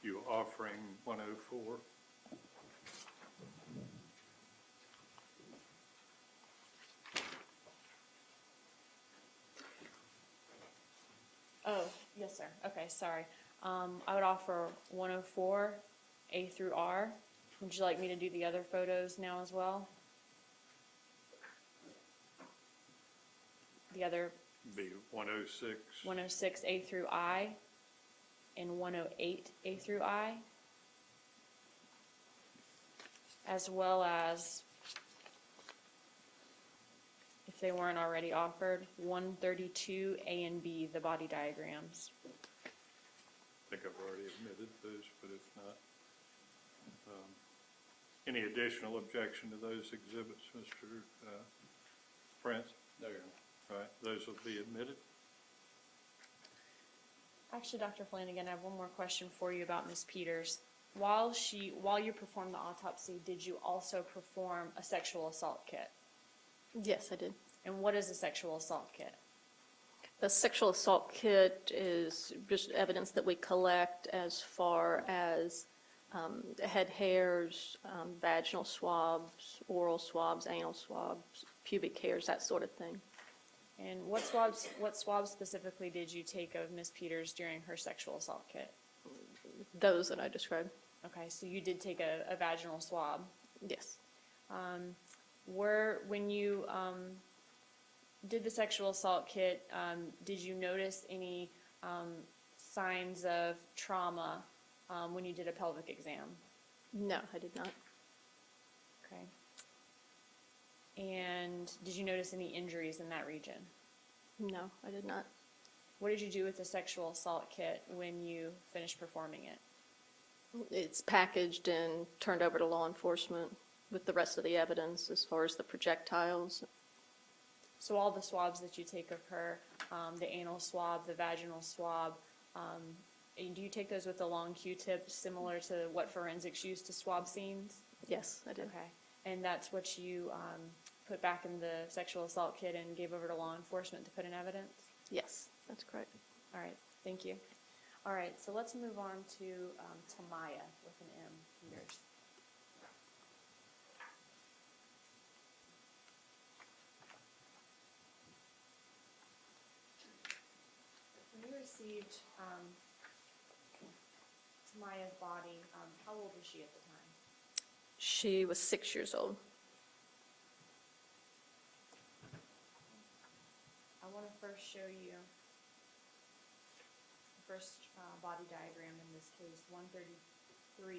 you offering 104? Oh, yes, sir. Okay, sorry. I would offer 104, A through R. Would you like me to do the other photos now as well? The other Be 106. 106, A through I, and 108, A through I, as well as, if they weren't already offered, 132, A and B, the body diagrams. I think I've already admitted those, but if not, any additional objection to those exhibits, Mr. Prince? No, Your Honor. All right, those will be admitted. Actually, Dr. Flanagan, I have one more question for you about Ms. Peters. While you performed the autopsy, did you also perform a sexual assault kit? Yes, I did. And what is a sexual assault kit? A sexual assault kit is just evidence that we collect as far as head hairs, vaginal swabs, oral swabs, anal swabs, pubic hairs, that sort of thing. And what swabs specifically did you take of Ms. Peters during her sexual assault kit? Those that I described. Okay, so you did take a vaginal swab. Yes. When you did the sexual assault kit, did you notice any signs of trauma when you did a pelvic exam? No, I did not. Okay. And did you notice any injuries in that region? No, I did not. What did you do with the sexual assault kit when you finished performing it? It's packaged and turned over to law enforcement with the rest of the evidence as far as the projectiles. So all the swabs that you take of her, the anal swab, the vaginal swab, do you take those with a long Q-tip similar to what forensics use to swab scenes? Yes, I did. Okay. And that's what you put back in the sexual assault kit and gave over to law enforcement to put in evidence? Yes, that's correct. All right. Thank you. All right. So let's move on to Tamaya with an M. Peters. When you received Tamaya's body, how old was she at the time? She was 6 years old. I want to first show you the first body diagram in this case, 133A.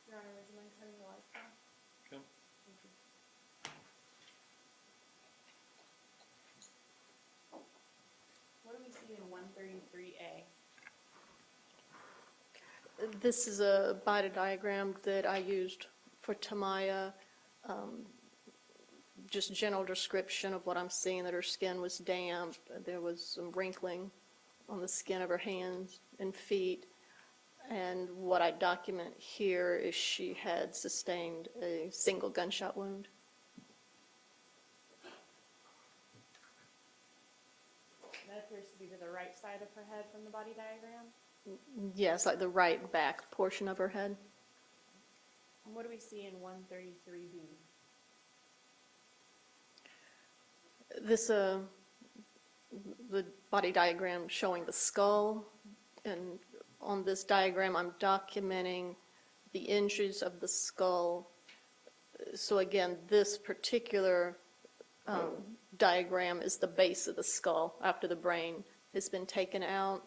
Your Honor, would you mind cutting the lights off? Okay. Thank you. What do we see in 133A? This is a body diagram that I used for Tamaya. Just general description of what I'm seeing, that her skin was damp. There was some wrinkling on the skin of her hands and feet. And what I document here is she had sustained a single gunshot wound. That appears to be to the right side of her head from the body diagram. Yes, like the right back portion of her head. And what do we see in 133B? This, the body diagram showing the skull, and on this diagram I'm documenting the injuries of the skull. So again, this particular diagram is the base of the skull after the brain has been taken out.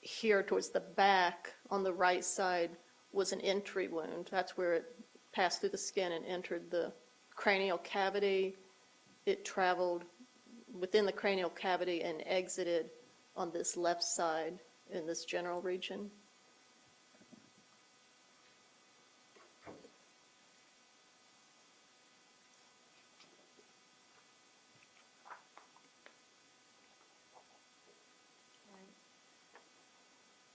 Here towards the back on the right side was an entry wound. That's where it passed through the skin and entered the cranial cavity. It traveled within the cranial cavity and exited on this left side in this general region.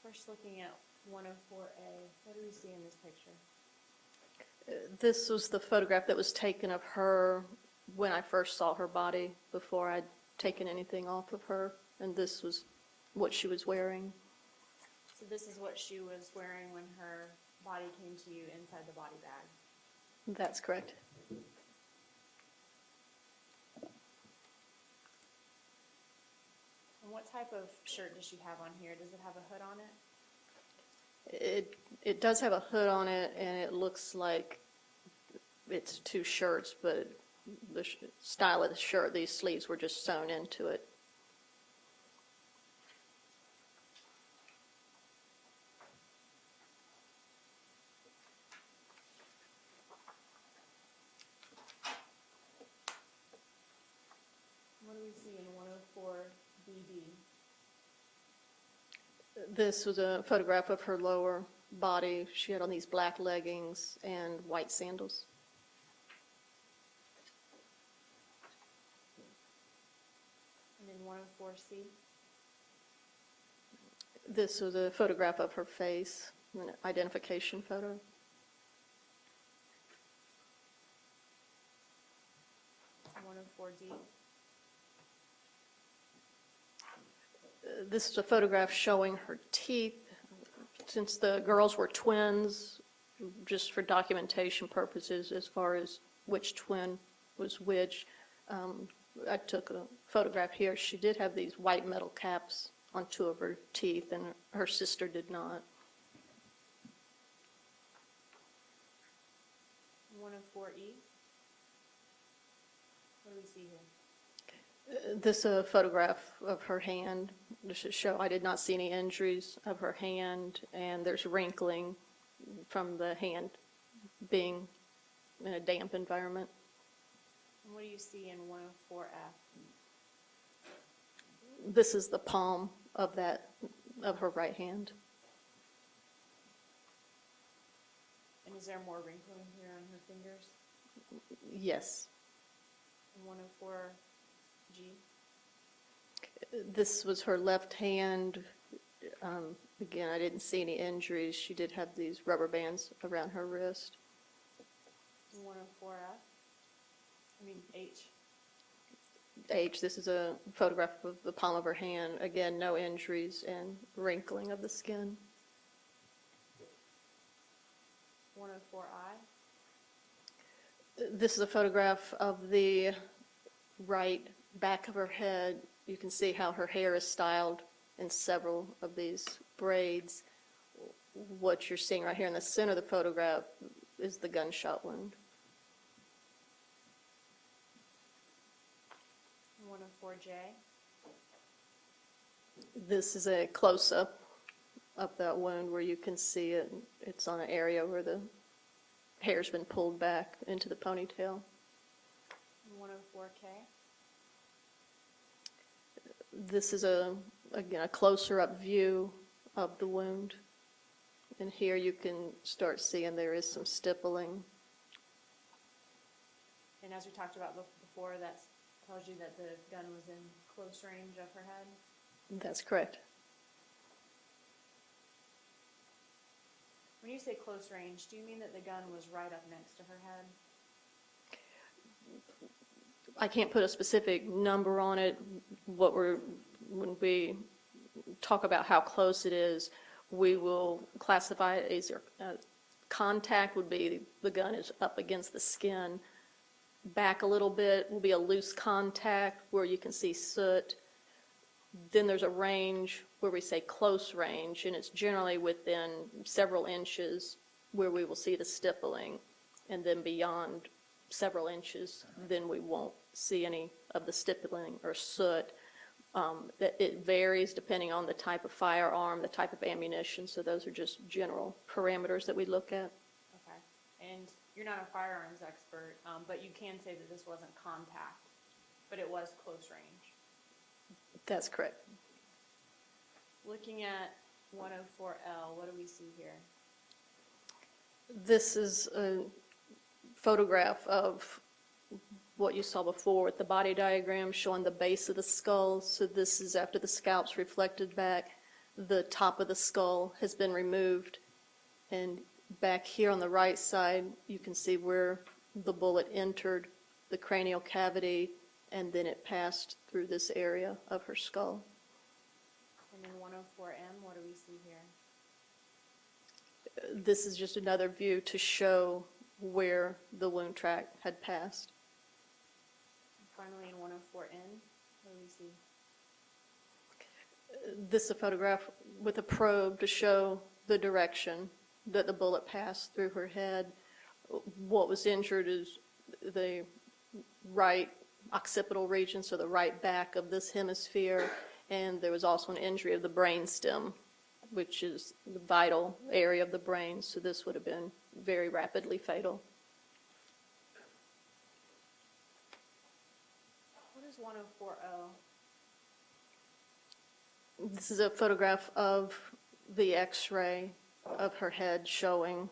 First looking at 104A, what do we see in this picture? This was the photograph that was taken of her when I first saw her body before I taken anything off of her, and this was what she was wearing. So this is what she was wearing when her body came to you inside the body bag. That's correct. And what type of shirt does she have on here? Does it have a hood on it? It does have a hood on it, and it looks like it's two shirts, but the style of the shirt, these sleeves were just sewn into it. What do we see in 104 BB? This was a photograph of her lower body. She had on these black leggings and white sandals. And in 104C? This was a photograph of her face, an identification photo. And 104D? This is a photograph showing her teeth. Since the girls were twins, just for documentation purposes, as far as which twin was which, I took a photograph here. She did have these white metal caps on two of her teeth, and her sister did not. 104E? What do we see here? This is a photograph of her hand. This should show I did not see any injuries of her hand, and there's wrinkling from the hand being in a damp environment. And what do you see in 104F? This is the palm of her right hand. And is there more wrinkling here on her fingers? Yes. And 104G? This was her left hand. Again, I didn't see any injuries. She did have these rubber bands around her wrist. And 104F? I mean H? H, this is a photograph of the palm of her hand. Again, no injuries and wrinkling of the skin. 104I? This is a photograph of the right back of her head. You can see how her hair is styled in several of these braids. What you're seeing right here in the center of the photograph is the gunshot wound. 104J? This is a close-up of that wound where you can see it. It's on an area where the hair's been pulled back into the ponytail. 104K? This is again a closer up view of the wound. And here you can start seeing there is some stippling. And as we talked about before, that tells you that the gun was in close range of her head? That's correct. When you say close range, do you mean that the gun was right up next to her head? I can't put a specific number on it. When we talk about how close it is, we will classify it as contact would be the gun is up against the skin. Back a little bit will be a loose contact where you can see soot. Then there's a range where we say close range, and it's generally within several inches where we will see the stippling. And then beyond several inches, then we won't see any of the stippling or soot. It varies depending on the type of firearm, the type of ammunition, so those are just general parameters that we look at. Okay. And you're not a firearms expert, but you can say that this wasn't contact, but it was close range. That's correct. Looking at 104L, what do we see here? This is a photograph of what you saw before with the body diagram showing the base of the skull. So this is after the scalp's reflected back. The top of the skull has been removed. And back here on the right side, you can see where the bullet entered the cranial cavity and then it passed through this area of her skull. And in 104M, what do we see here? This is just another view to show where the wound track had passed. And finally, in 104N, what do we see? This is a photograph with a probe to show the direction that the bullet passed through her head. What was injured is the right occipital region, so the right back of this hemisphere, and there was also an injury of the brain stem, which is the vital area of the brain, so this would have been very rapidly fatal. What is 104O? This is a photograph of the x-ray of her head showing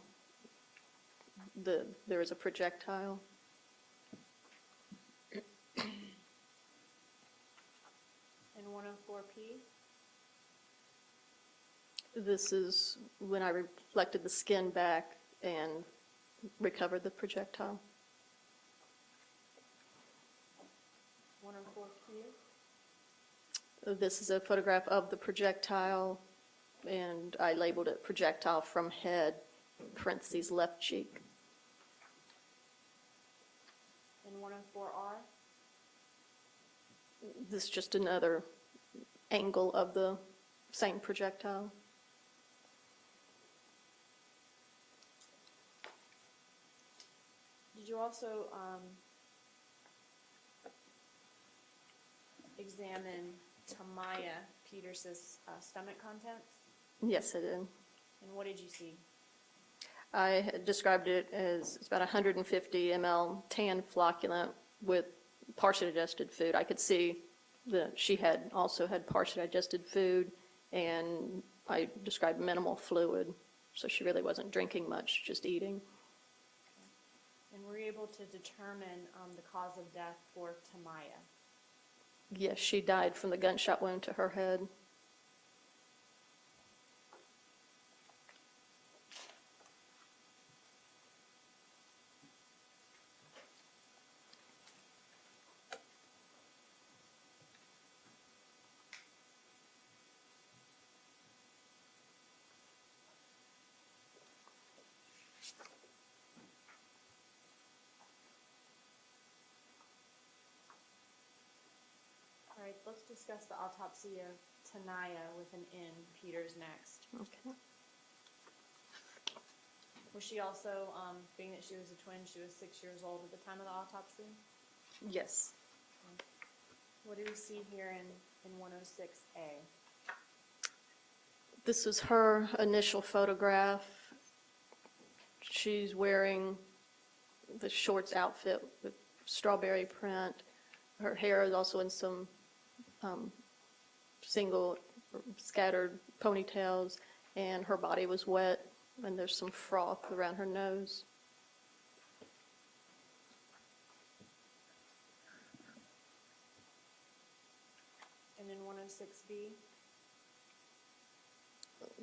there is a projectile. And 104P? This is when I reflected the skin back and recovered the projectile. 104Q? This is a photograph of the projectile, and I labeled it projectile from head, parentheses left cheek. And 104R? This is just another angle of the same projectile. Did you also examine Tamaya Peters's stomach contents? Yes, I did. And what did you see? I had described it as it's about 150 ml tan flocculent with partially digested food. I could see that she had also had partially digested food, and I described minimal fluid, so she really wasn't drinking much, just eating. And were you able to determine the cause of death for Tamaya? Yes, she died from the gunshot wound to her head. All right, let's discuss the autopsy of Tanaya with an N, Peters next. Okay. Was she also, being that she was a twin, she was 6 years old at the time of the autopsy? Yes. What do we see here in 106A? This is her initial photograph. She's wearing the shorts outfit with strawberry print. Her hair is also in some single scattered ponytails, and her body was wet, and there's some froth around her nose. And in 106B?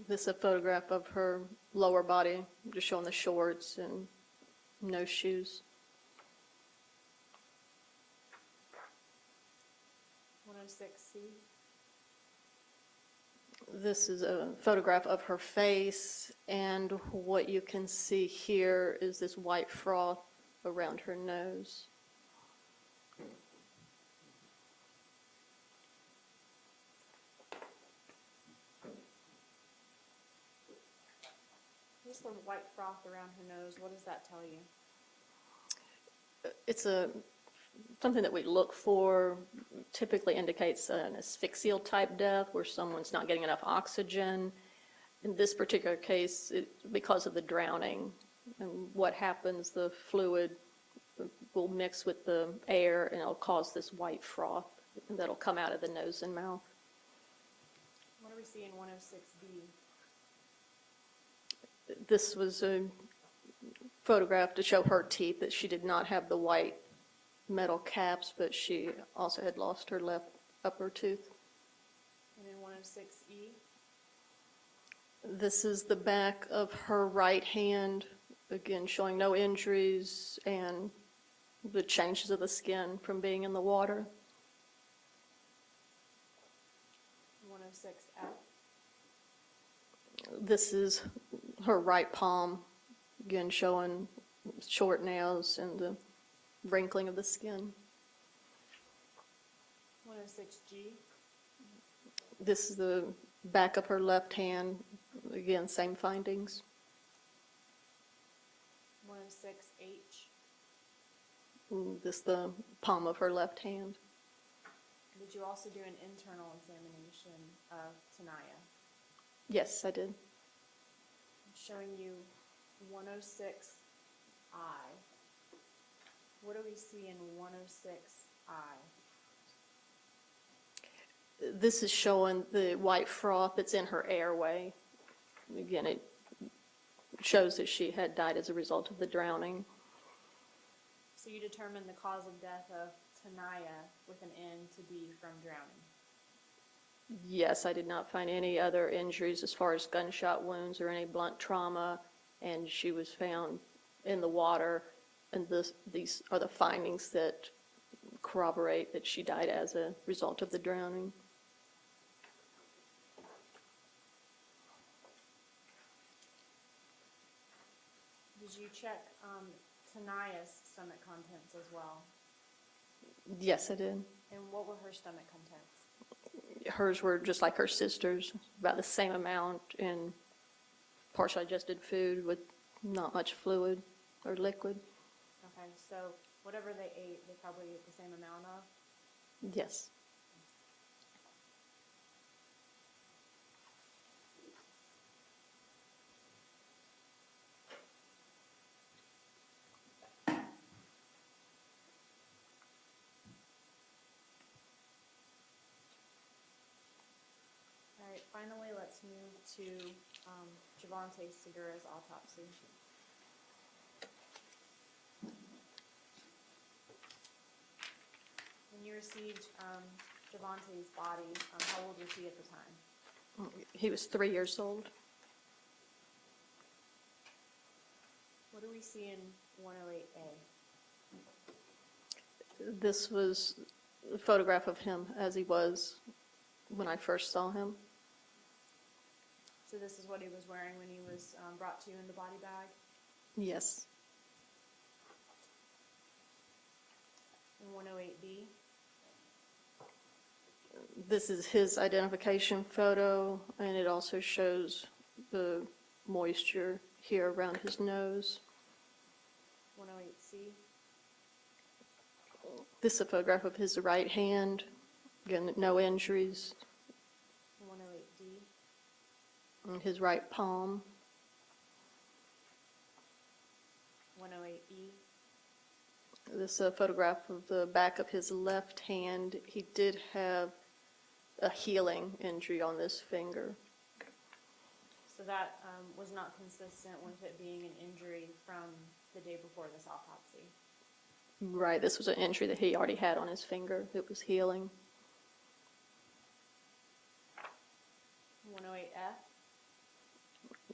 This is a photograph of her lower body, just showing the shorts and no shoes. 106C? This is a photograph of her face, and what you can see here is this white froth around her nose. Just the white froth around her nose, what does that tell you? It's something that we look for. Typically indicates an asphyxial type death where someone's not getting enough oxygen. In this particular case, because of the drowning, and what happens, the fluid will mix with the air and it'll cause this white froth that'll come out of the nose and mouth. What do we see in 106B? This was a photograph to show her teeth, that she did not have the white metal caps, but she also had lost her left upper tooth. And in 106E? This is the back of her right hand, again showing no injuries and the changes of the skin from being in the water. 106F. This is her right palm, again showing short nails and the wrinkling of the skin. 106G. This is the back of her left hand, again, same findings. 106H. This is the palm of her left hand. Did you also do an internal examination of Tanaya? Yes, I did. I'm showing you 106I. What do we see in 106I? This is showing the white froth that's in her airway. Again, it shows that she had died as a result of the drowning. So you determined the cause of death of Tanaya with an N to be from drowning? Yes, I did not find any other injuries as far as gunshot wounds or any blunt trauma, and she was found in the water, and these are the findings that corroborate that she died as a result of the drowning. Did you check Tanaya's stomach contents as well? Yes, I did. And what were her stomach contents? Hers were just like her sister's, about the same amount in partially digested food with not much fluid or liquid. Okay, so whatever they ate, they probably ate the same amount of? Yes. All right, finally, let's move to Javante Segura's autopsy. When you received Javante's body, how old was he at the time? He was 3 years old. What do we see in 108A? This was a photograph of him as he was when I first saw him. So this is what he was wearing when he was brought to you in the body bag? Yes. In 108B? This is his identification photo, and it also shows the moisture here around his nose. 108C? This is a photograph of his right hand. Again, no injuries. 108D? On his right palm. 108E? This is a photograph of the back of his left hand. He did have a healing injury on this finger. So that was not consistent with it being an injury from the day before this autopsy? Right, this was an injury that he already had on his finger. It was healing. 108F?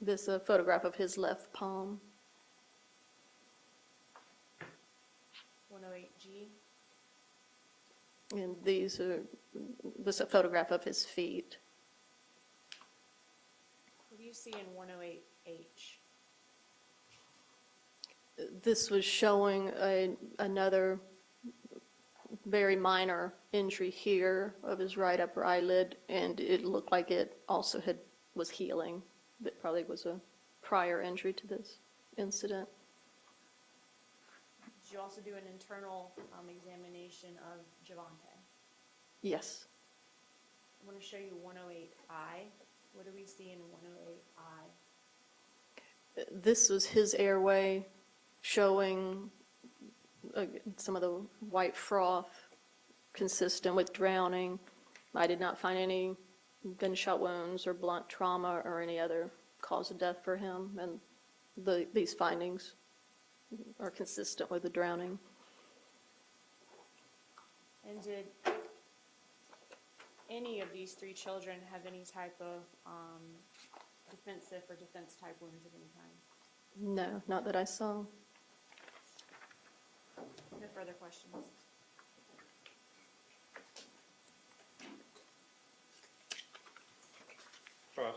This is a photograph of his left palm. 108G? And this is a photograph of his feet. What do you see in 108H? This was showing another very minor injury here of his right upper eyelid, and it looked like it also was healing. That probably was a prior injury to this incident. Did you also do an internal examination of Javante? Yes. I want to show you 108I. What do we see in 108I? This was his airway, showing some of the white froth consistent with drowning. I did not find any gunshot wounds or blunt trauma or any other cause of death for him, and these findings are consistent with the drowning. And did any of these three children have any type of defensive or defense type wounds of any kind? No, not that I saw. And if further questions. Cross.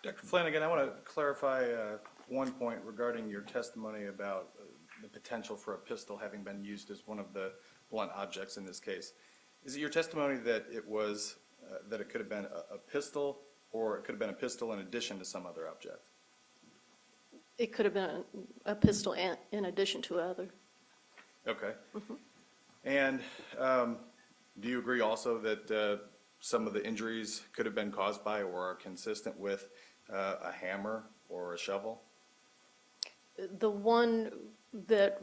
Dr. Flanagan, I want to clarify one point regarding your testimony about the potential for a pistol having been used as one of the blunt objects in this case. Is it your testimony that it was that it could have been a pistol, or it could have been a pistol in addition to some other object? It could have been a pistol in addition to other. Okay. And do you agree also that some of the injuries could have been caused by or are consistent with a hammer or a shovel? The one that,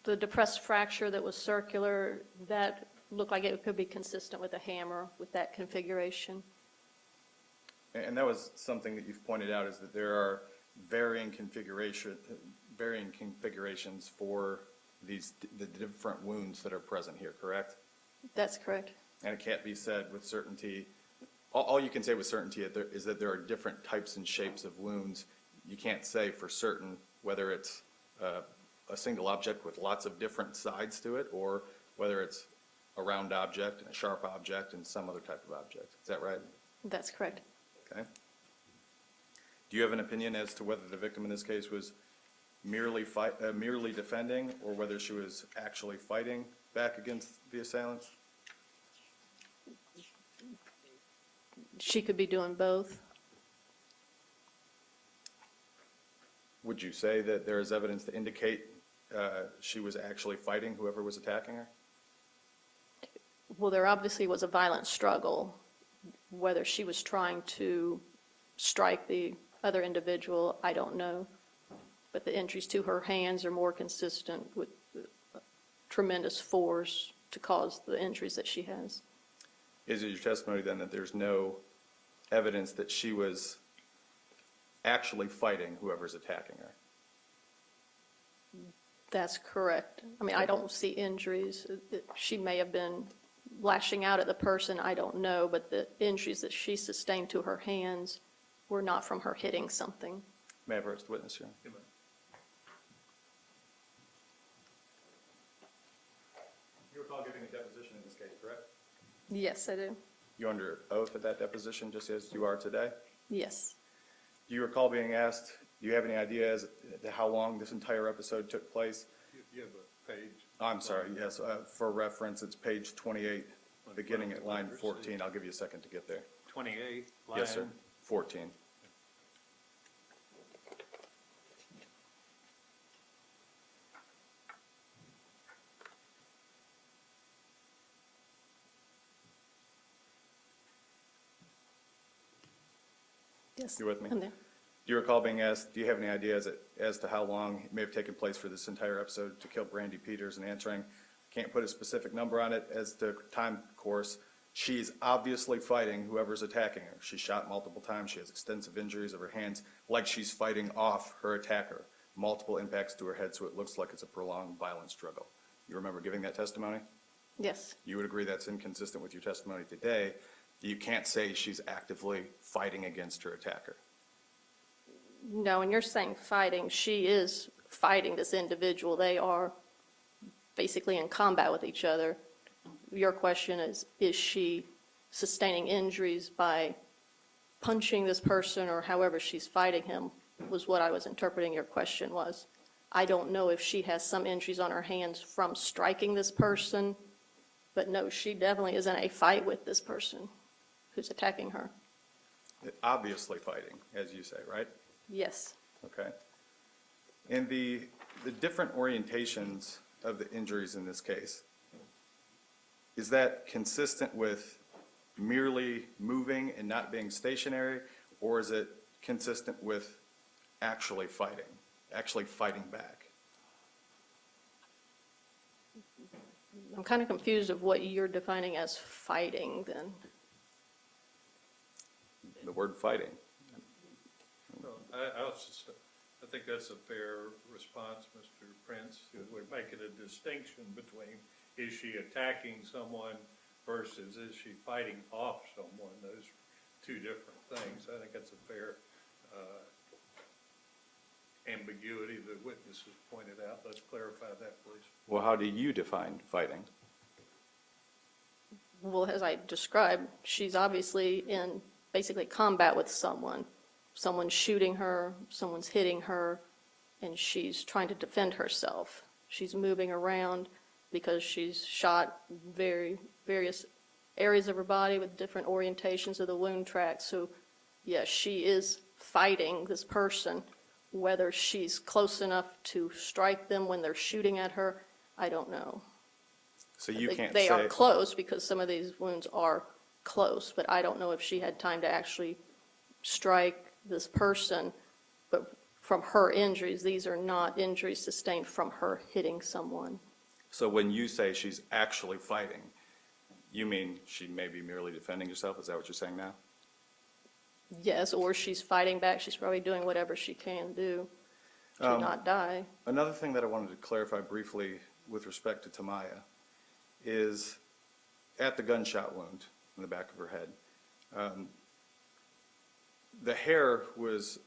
the depressed fracture that was circular, that looked like it could be consistent with a hammer with that configuration. And that was something that you've pointed out, is that there are varying configurations for the different wounds that are present here, correct? That's correct. And it can't be said with certainty. All you can say with certainty is that there are different types and shapes of wounds. You can't say for certain whether it's a single object with lots of different sides to it, or whether it's a round object and a sharp object and some other type of object. Is that right? That's correct. Okay. Do you have an opinion as to whether the victim in this case was merely defending, or whether she was actually fighting back against the assailant? She could be doing both. Would you say that there is evidence to indicate she was actually fighting whoever was attacking her? Well, there obviously was a violent struggle. Whether she was trying to strike the other individual, I don't know. But the injuries to her hands are more consistent with tremendous force to cause the injuries that she has. Is it your testimony then that there's no evidence that she was actually fighting whoever's attacking her? That's correct. I mean, I don't see injuries. She may have been lashing out at the person, I don't know, but the injuries that she sustained to her hands were not from her hitting something. May I have first witness here? You recall giving a deposition in this case, correct? Yes, I do. You under oath at that deposition, just as you are today? Yes. Do you recall being asked, do you have any idea as to how long this entire episode took place? You have a page. I'm sorry, yes, for reference, it's page 28, beginning at line 14. I'll give you a second to get there. 28, line. Yes, sir, 14. Yes. You with me? I'm there. Do you recall being asked, do you have any idea as to how long it may have taken place for this entire episode to kill Brandy Peters, and answering, can't put a specific number on it as to time course. She's obviously fighting whoever's attacking her. She's shot multiple times. She has extensive injuries of her hands, like she's fighting off her attacker. Multiple impacts to her head, so it looks like it's a prolonged violent struggle. You remember giving that testimony? Yes. You would agree that's inconsistent with your testimony today. You can't say she's actively fighting against her attacker. No, and you're saying fighting. She is fighting this individual. They are basically in combat with each other. Your question is she sustaining injuries by punching this person, or however she's fighting him, was what I was interpreting your question was. I don't know if she has some injuries on her hands from striking this person, but no, she definitely is in a fight with this person who's attacking her. Obviously fighting, as you say, right? Yes. Okay. And the different orientations of the injuries in this case, is that consistent with merely moving and not being stationary, or is it consistent with actually fighting? actually fighting back? I'm kind of confused of what you're defining as fighting then. The word fighting. Well, I think that's a fair response, Mr. Prince. We're making a distinction between is she attacking someone versus is she fighting off someone. Those are two different things. I think that's a fair ambiguity the witnesses pointed out. Let's clarify that, please. Well, how do you define fighting? Well, as I described, she's obviously in basically combat with someone. Someone's shooting her, someone's hitting her, and she's trying to defend herself. She's moving around because she's shot various areas of her body with different orientations of the wound tracks. So, yes, she is fighting this person. Whether she's close enough to strike them when they're shooting at her, I don't know. So you can't They say. are close because some of these wounds are close, but I don't know if she had time to actually strike this person. But from her injuries, these are not injuries sustained from her hitting someone. So when you say she's actually fighting, you mean she may be merely defending herself? Is that what you're saying now? Yes, or she's fighting back. She's probably doing whatever she can do to not die. Another thing that I wanted to clarify briefly with respect to Tamaya is at the gunshot wound in the back of her head, the hair was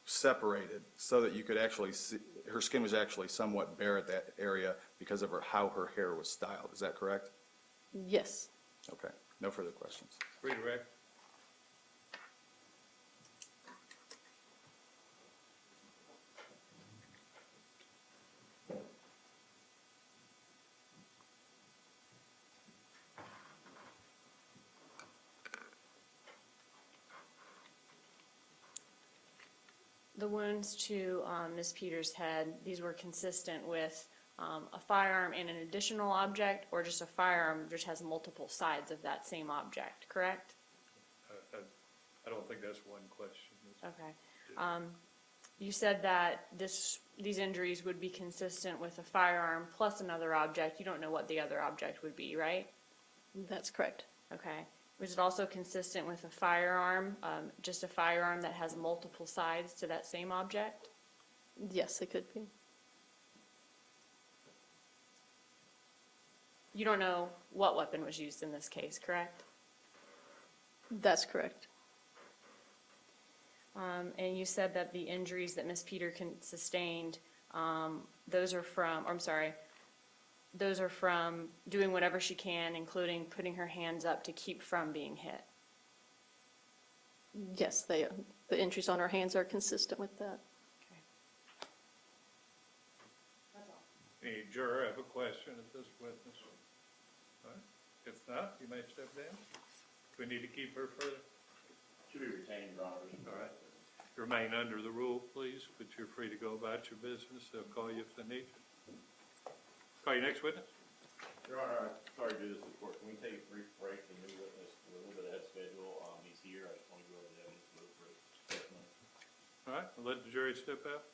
separated so that you could actually see, her skin was actually somewhat bare at that area because of how her hair was styled. Is that correct? Yes. Okay, no further questions. Redirect. The wounds to Ms. Peters' head, these were consistent with a firearm and an additional object, or just a firearm which has multiple sides of that same object, correct? I don't think that's one question. Okay. You said that these injuries would be consistent with a firearm plus another object. You don't know what the other object would be, right? That's correct. Okay. Was it also consistent with a firearm, just a firearm that has multiple sides to that same object? Yes, it could be. You don't know what weapon was used in this case, correct? That's correct. And you said that the injuries that Ms. Peter sustained, those are from doing whatever she can, including putting her hands up to keep from being hit. Yes, the injuries on her hands are consistent with that. Okay. Any juror have a question of this witness? All right. If not, you may step down. Do we need to keep her further? Should be retained, Your Honor. All right. Remain under the rule, please, but you're free to go about your business. They'll call you if they need you. Call your next witness. Your Honor, I'm sorry to do this to the court. Can we take a brief break? The new witness, a little bit ahead of schedule. He's here. I just want to go over the evidence a little bit. All right, we'll let the jury step out.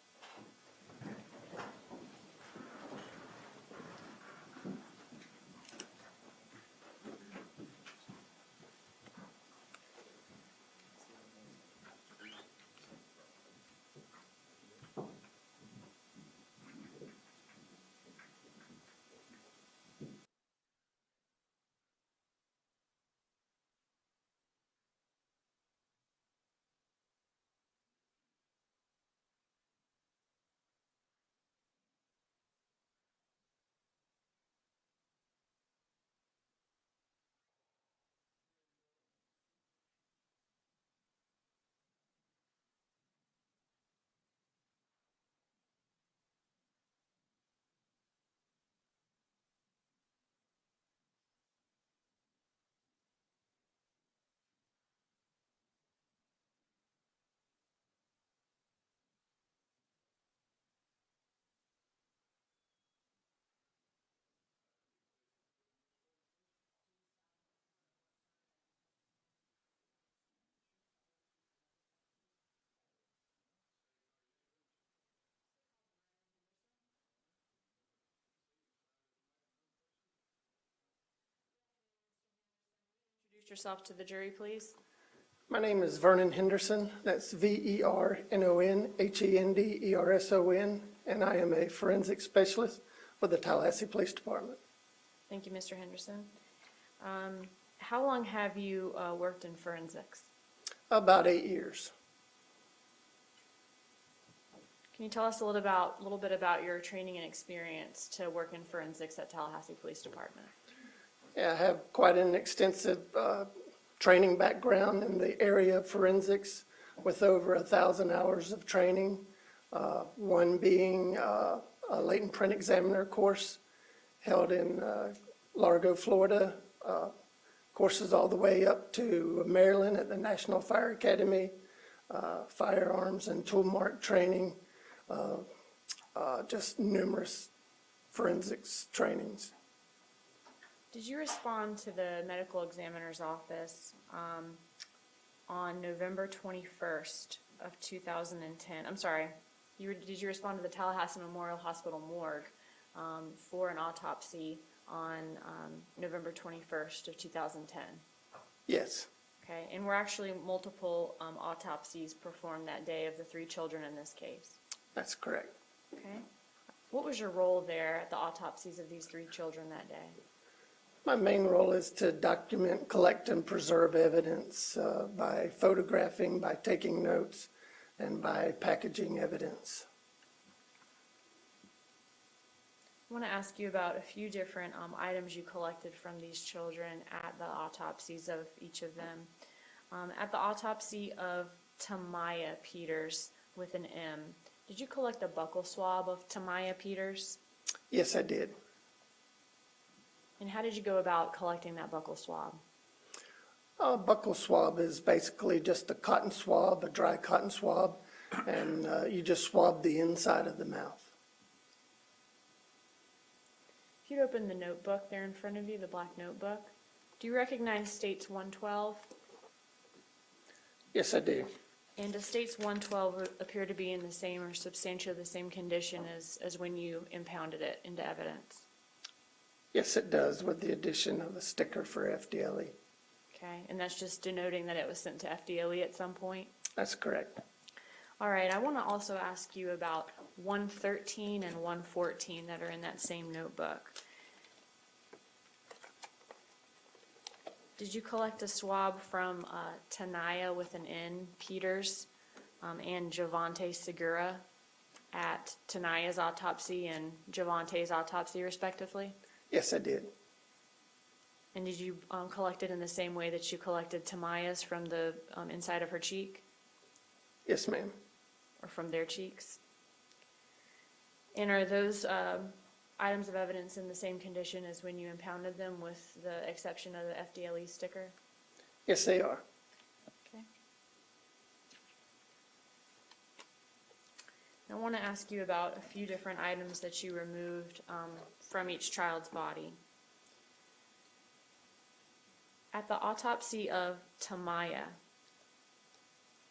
yourself to the jury, please. My name is Vernon Henderson. That's VernonHenderson, and I am a forensic specialist with the Tallahassee Police Department. Thank you, Mr. Henderson. How long have you worked in forensics? About 8 years. Can you tell us a little bit about your training and experience to work in forensics at Tallahassee Police Department? Yeah, I have quite an extensive training background in the area of forensics with over 1,000 hours of training, one being a latent print examiner course held in Largo, Florida, courses all the way up to Maryland at the National Fire Academy, firearms and tool mark training, just numerous forensics trainings. Did you respond to the medical examiner's office on November 21st of 2010? I'm sorry, did you respond to the Tallahassee Memorial Hospital morgue for an autopsy on November 21st of 2010? Yes, Okay, and were actually multiple autopsies performed that day of the 3 children in this case? that's correct. Okay. What was your role there at the autopsies of these 3 children that day? My main role is to document, collect, and preserve evidence by photographing, by taking notes, and by packaging evidence. I want to ask you about a few different items you collected from these children at the autopsies of each of them. At the autopsy of Tamaya Peters with an M, did you collect a buccal swab of Tamaya Peters? Yes, I did. And how did you go about collecting that buccal swab? A buccal swab is basically just a cotton swab, a dry cotton swab, and you just swab the inside of the mouth. If you'd open the notebook there in front of you, the black notebook, do you recognize States 112? Yes, I do. And does States 112 appear to be in the same or substantially the same condition as when you impounded it into evidence? Yes, it does, with the addition of a sticker for FDLE. Okay, and that's just denoting that it was sent to FDLE at some point? That's correct. All right, I want to also ask you about 113 and 114 that are in that same notebook. Did you collect a swab from Tanaya with an N, Peters, and Javante Segura at Tanaya's autopsy and Javante's autopsy, respectively? Yes, I did. And did you collect it in the same way that you collected Tamaya's from the inside of her cheek? Yes, ma'am. Or from their cheeks? And are those items of evidence in the same condition as when you impounded them, with the exception of the FDLE sticker? Yes, they are. Okay. I want to ask you about a few different items that you removed from each child's body. At the autopsy of Tamaya,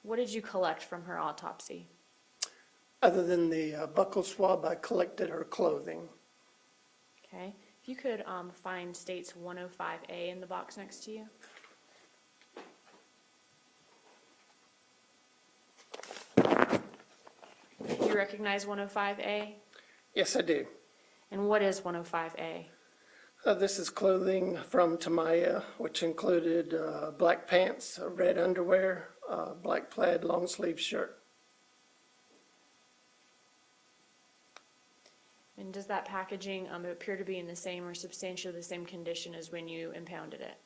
what did you collect from her autopsy? Other than the buccal swab, I collected her clothing. Okay. If you could find States 105A in the box next to you. Do you recognize 105A? Yes, I do. And what is 105A? This is clothing from Tamaya, which included black pants, red underwear, black plaid long sleeve shirt. And does that packaging appear to be in the same or substantially the same condition as when you impounded it?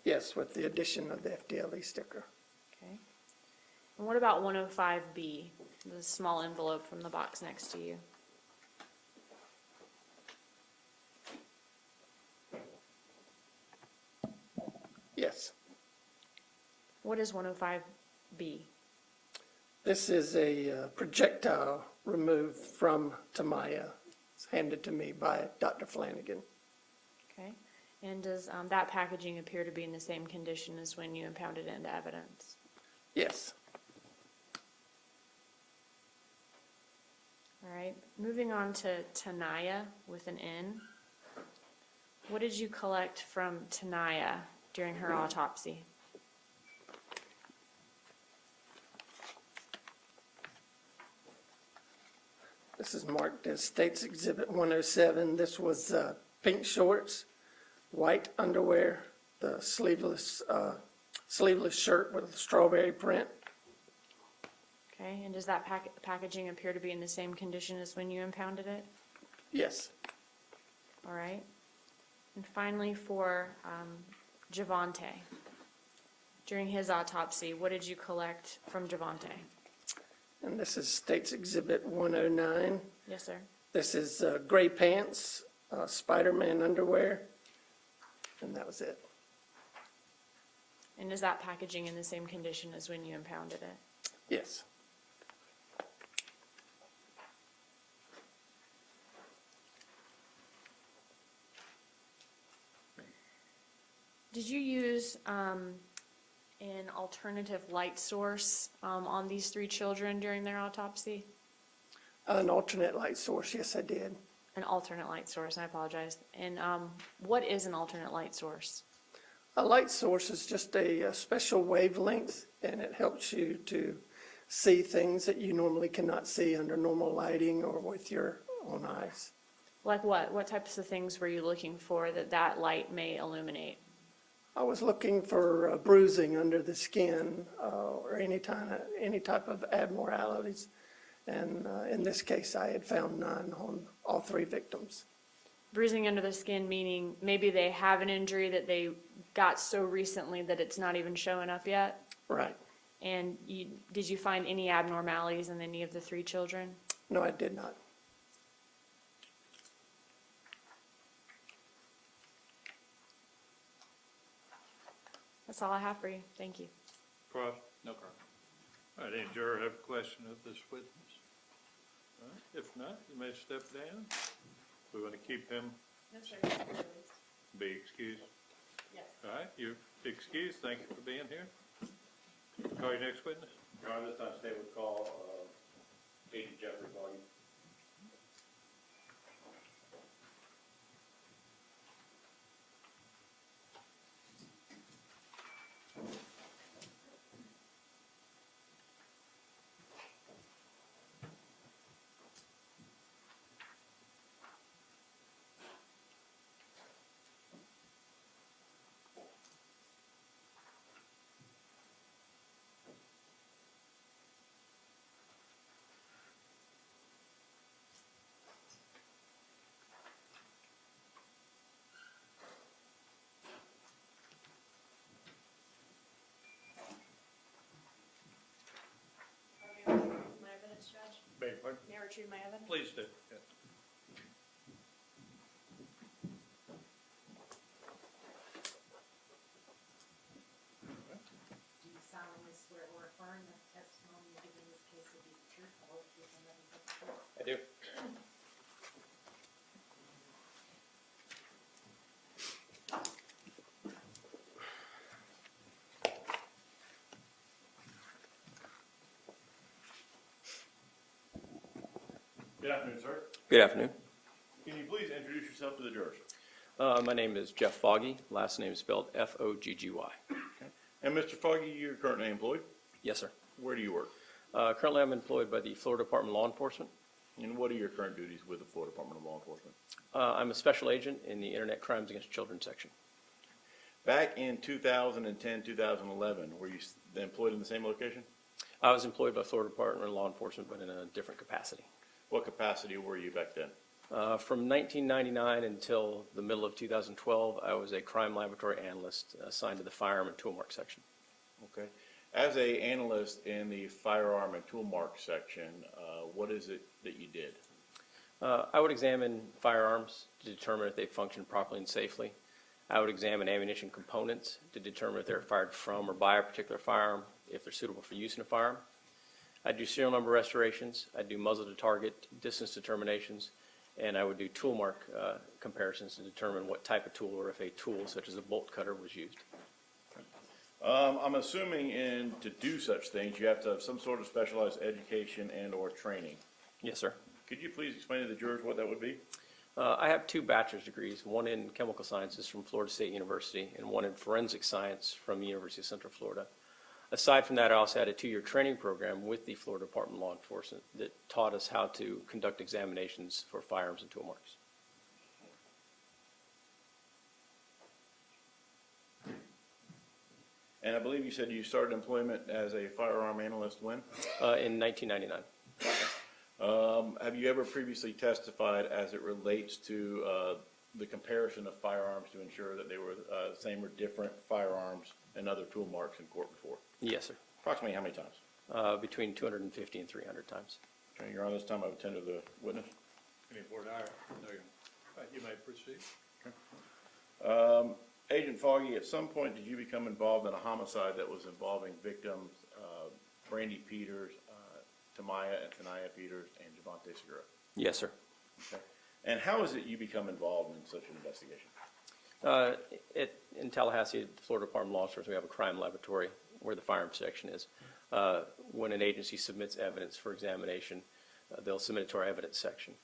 Yes, with the addition of the FDLE sticker. Okay. And what about 105B, the small envelope from the box next to you? Yes. What is 105B? This is a projectile removed from Tamaya. It's handed to me by Dr. Flanagan. Okay. And does that packaging appear to be in the same condition as when you impounded it into evidence? Yes. All right. Moving on to Tanaya with an N. What did you collect from Tanaya during her autopsy? This is marked as State's Exhibit 107. This was pink shorts, white underwear, the sleeveless shirt with a strawberry print. Okay, and does that packaging appear to be in the same condition as when you impounded it? Yes. All right. And finally, for Javante, during his autopsy, what did you collect from Javante? And this is State's Exhibit 109. Yes, sir. This is gray pants, Spider-Man underwear, and that was it. And is that packaging in the same condition as when you impounded it? Yes. Did you use an alternative light source on these 3 children during their autopsy? An alternate light source, yes, I did. An alternate light source, I apologize. And what is an alternate light source? A light source is just a special wavelength, and it helps you to see things that you normally cannot see under normal lighting or with your own eyes. Like what? What types of things were you looking for that light may illuminate? I was looking for bruising under the skin or any type of abnormalities, and in this case, I had found none on all 3 victims. Bruising under the skin meaning maybe they have an injury that they got so recently that it's not even showing up yet? Right. And did you find any abnormalities in any of the 3 children? No, I did not. That's all I have for you. Thank you. Cross? No problem. All right, any juror have a question of this witness? All right, if not, you may step down. We want to keep him, No, sir. be excused. Yes. All right, you're excused. Thank you for being here. Call your next witness. Your Honor, this time state would call Agent Jeffrey Foggy. My evidence, Judge? Beg your pardon? May I retrieve my evidence? Please do. Yeah. Do you solemnly swear or affirm that the testimony you give in this case will be the truth, the whole truth, and nothing but the truth? I do. Good afternoon, sir. Good afternoon. Can you please introduce yourself to the jurors? My name is Jeff Foggy. Last name is spelled Foggy. And Mr. Foggy, you're currently employed. Yes, sir. Where do you work? Currently, I'm employed by the Florida Department of Law Enforcement. And what are your current duties with the Florida Department of Law Enforcement? I'm a special agent in the Internet Crimes Against Children section. Back in 2010, 2011, were you employed in the same location? I was employed by Florida Department of Law Enforcement, but in a different capacity. What capacity were you back then? From 1999 until the middle of 2012, I was a crime laboratory analyst assigned to the firearm and tool mark section. Okay. As a analyst in the firearm and tool mark section, what is it that you did? I would examine firearms to determine if they function properly and safely. I would examine ammunition components to determine if they're fired from or by a particular firearm, if they're suitable for use in a firearm. I do serial number restorations, I do muzzle to target distance determinations, and I would do tool mark comparisons to determine what type of tool or if a tool such as a bolt cutter was used. I'm assuming to do such things, you have to have some sort of specialized education and or training. Yes, sir. Could you please explain to the jurors what that would be? I have 2 bachelor's degrees, one in chemical sciences from Florida State University and one in forensic science from the University of Central Florida. Aside from that, I also had a 2-year training program with the Florida Department of Law Enforcement that taught us how to conduct examinations for firearms and tool marks. And I believe you said you started employment as a firearm analyst when? In 1999. Have you ever previously testified as it relates to the comparison of firearms to ensure that they were the same or different firearms and other tool marks in court before? Yes, sir. Approximately how many times? Between 250 and 300 times. Okay, Your Honor, this time I've attended the witness. Any board hour? No, you may proceed. Agent Foggy, at some point did you become involved in a homicide that was involving victims Brandy Peters, Tamaya and Tanaya Peters, and Javante Segura? Yes, sir. Okay. And how is it you become involved in such an investigation? In Tallahassee, at the Florida Department of Law Enforcement, we have a crime laboratory where the firearms section is. When an agency submits evidence for examination, they'll submit it to our evidence section.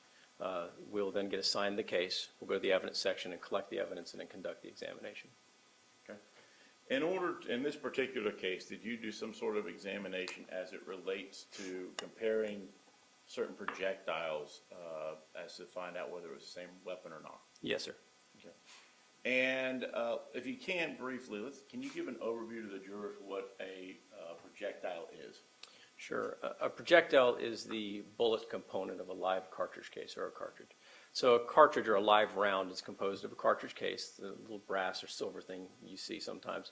We'll then get assigned the case. We'll go to the evidence section and collect the evidence and then conduct the examination. Okay. In this particular case, did you do some sort of examination as it relates to comparing certain projectiles as to find out whether it was the same weapon or not? Yes, sir. Okay. And if you can briefly, can you give an overview to the jurors what a projectile is? Sure. A projectile is the bullet component of a live cartridge case or a cartridge. So a cartridge or a live round is composed of a cartridge case, the little brass or silver thing you see sometimes.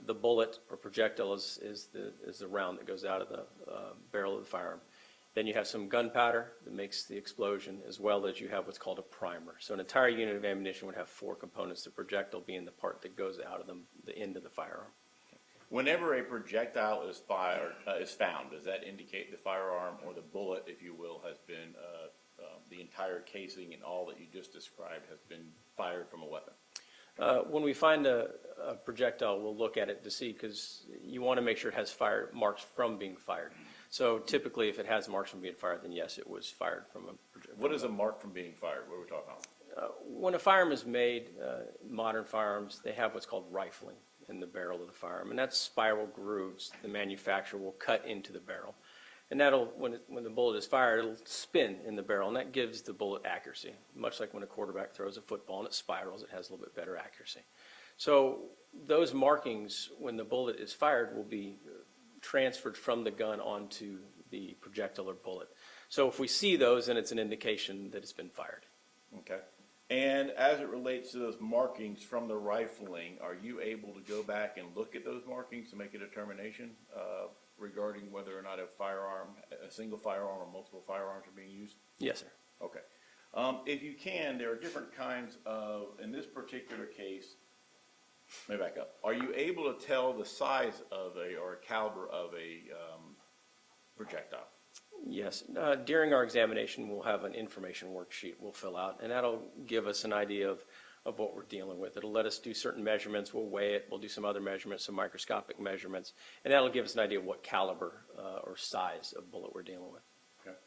The bullet or projectile is the round that goes out of the barrel of the firearm. Then you have some gunpowder that makes the explosion, as well as you have what's called a primer. So an entire unit of ammunition would have 4 components, the projectile being the part that goes out of the end of the firearm. Whenever a projectile is found, does that indicate the firearm or the bullet, if you will, has been the entire casing and all that you just described has been fired from a weapon? When we find a projectile, we'll look at it to see, because you want to make sure it has marks from being fired. So typically, if it has marks from being fired, then yes, it was fired from a projectile. What is a mark from being fired? What are we talking about? When a firearm is made, modern firearms, they have what's called rifling in the barrel of the firearm, and that's spiral grooves the manufacturer will cut into the barrel. And that'll, when the bullet is fired, it'll spin in the barrel, and that gives the bullet accuracy. Much like when a quarterback throws a football and it spirals, it has a little bit better accuracy. So those markings, when the bullet is fired, will be transferred from the gun onto the projectile or bullet. So if we see those, then it's an indication that it's been fired. Okay. And as it relates to those markings from the rifling, are you able to go back and look at those markings to make a determination regarding whether or not a single firearm or multiple firearms are being used? Yes, sir. Okay. If you can, there are different kinds of, in this particular case, let me back up. Are you able to tell the size of or a caliber of a projectile? Yes. During our examination, we'll have an information worksheet we'll fill out, and that'll give us an idea of what we're dealing with. It'll let us do certain measurements. We'll weigh it. We'll do some other measurements, some microscopic measurements, and that'll give us an idea of what caliber or size of bullet we're dealing with. Okay.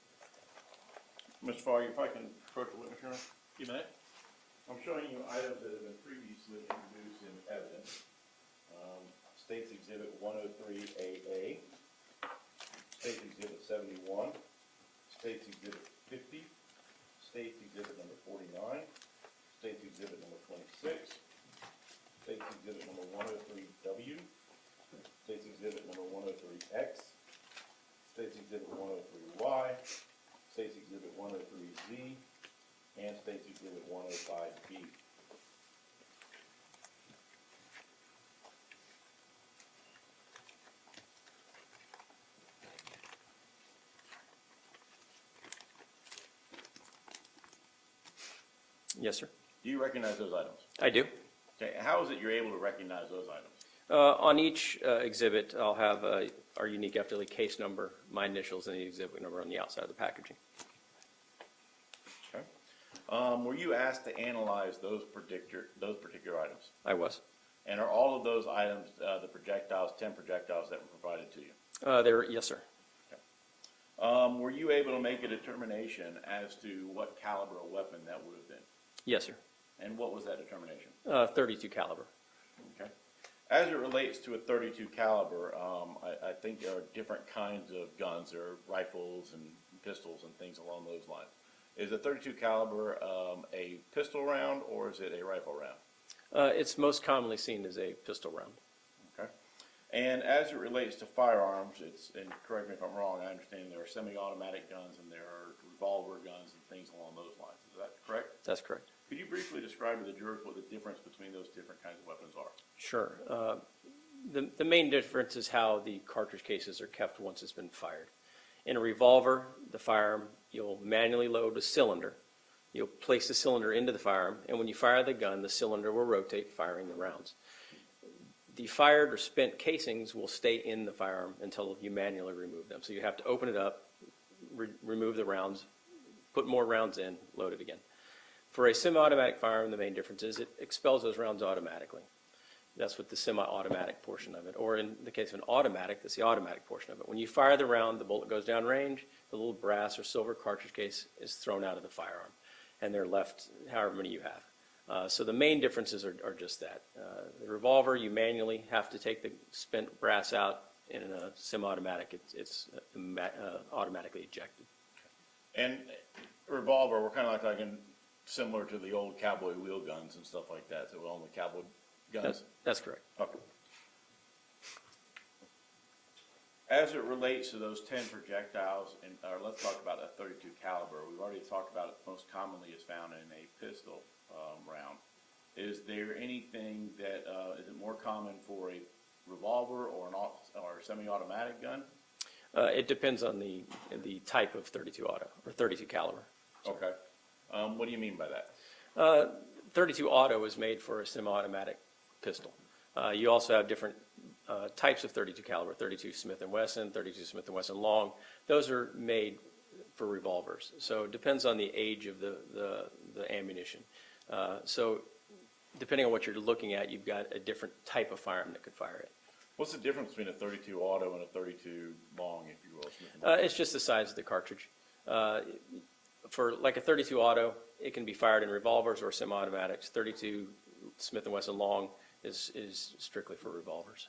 Mr. Foggy, if I can approach the witness here. You may. I'm showing you items that have been previously introduced in evidence. State's Exhibit 103AA, State's Exhibit 71, State's Exhibit 50, State's Exhibit number 49, State's Exhibit number 26, State's Exhibit number 103W, State's Exhibit number 103X, State's Exhibit 103Y, State's Exhibit 103Z, and State's Exhibit 105B. Yes, sir. Do you recognize those items? I do. Okay, how is it you're able to recognize those items? On each exhibit, I'll have our unique FDLE case number, my initials, and the exhibit number on the outside of the packaging. Okay. Were you asked to analyze those particular items? I was. And are all of those items the projectiles, 10 projectiles that were provided to you? Yes, sir. Were you able to make a determination as to what caliber of weapon that would have been? Yes, sir. And what was that determination? 32 caliber. Okay. As it relates to a 32 caliber, I think there are different kinds of guns. There are rifles and pistols and things along those lines. Is a 32 caliber a pistol round or is it a rifle round? It's most commonly seen as a pistol round. Okay. And as it relates to firearms, and correct me if I'm wrong, I understand there are semi-automatic guns and there are revolver guns and things along those lines. Is that correct? That's correct. Could you briefly describe to the jurors what the difference between those different kinds of weapons are? Sure. The main difference is how the cartridge cases are kept once it's been fired. In a revolver, the firearm, you'll manually load a cylinder. You'll place the cylinder into the firearm, and when you fire the gun, the cylinder will rotate, firing the rounds. The fired or spent casings will stay in the firearm until you manually remove them. So you have to open it up, remove the rounds, put more rounds in, load it again. For a semi-automatic firearm, the main difference is it expels those rounds automatically. That's what the semi-automatic portion of it, or in the case of an automatic, that's the automatic portion of it. When you fire the round, the bullet goes down range, the little brass or silver cartridge case is thrown out of the firearm, and they're left however many you have. So the main differences are just that. The revolver, you manually have to take the spent brass out. In a semi-automatic, it's automatically ejected. And revolver, we're kind of like similar to the old cowboy wheel guns and stuff like that. So only cowboy guns. That's correct. Okay. As it relates to those 10 projectiles, let's talk about a 32 caliber. We've already talked about it. Most commonly is found in a pistol round. Is there anything that is it more common for a revolver or a semi-automatic gun? It depends on the type of 32 auto or 32 caliber. Okay. What do you mean by that? 32 auto is made for a semi-automatic pistol. You also have different types of 32 caliber, 32 Smith & Wesson, 32 Smith & Wesson long. Those are made for revolvers. So it depends on the age of the ammunition. So depending on what you're looking at, you've got a different type of firearm that could fire it. What's the difference between a 32 auto and a 32 long, if you will? It's just the size of the cartridge. For like a 32 auto, it can be fired in revolvers or semi-automatics. 32 Smith & Wesson long is strictly for revolvers.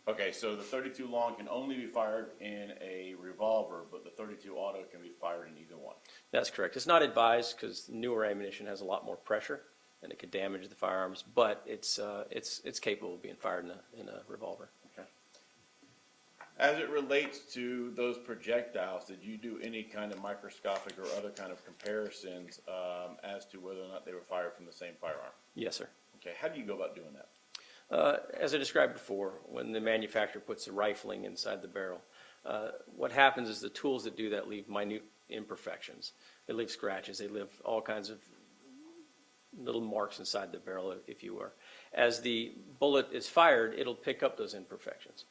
Okay, so the 32 long can only be fired in a revolver, but the 32 auto can be fired in either one. That's correct. It's not advised because newer ammunition has a lot more pressure and it could damage the firearms, but it's capable of being fired in a revolver. Okay. As it relates to those projectiles, did you do any kind of microscopic or other kind of comparisons as to whether or not they were fired from the same firearm? Yes, sir. Okay, how do you go about doing that? As I described before, when the manufacturer puts the rifling inside the barrel, what happens is the tools that do that leave minute imperfections. They leave scratches. They leave all kinds of little marks inside the barrel, if you were. As the bullet is fired, it'll pick up those imperfections.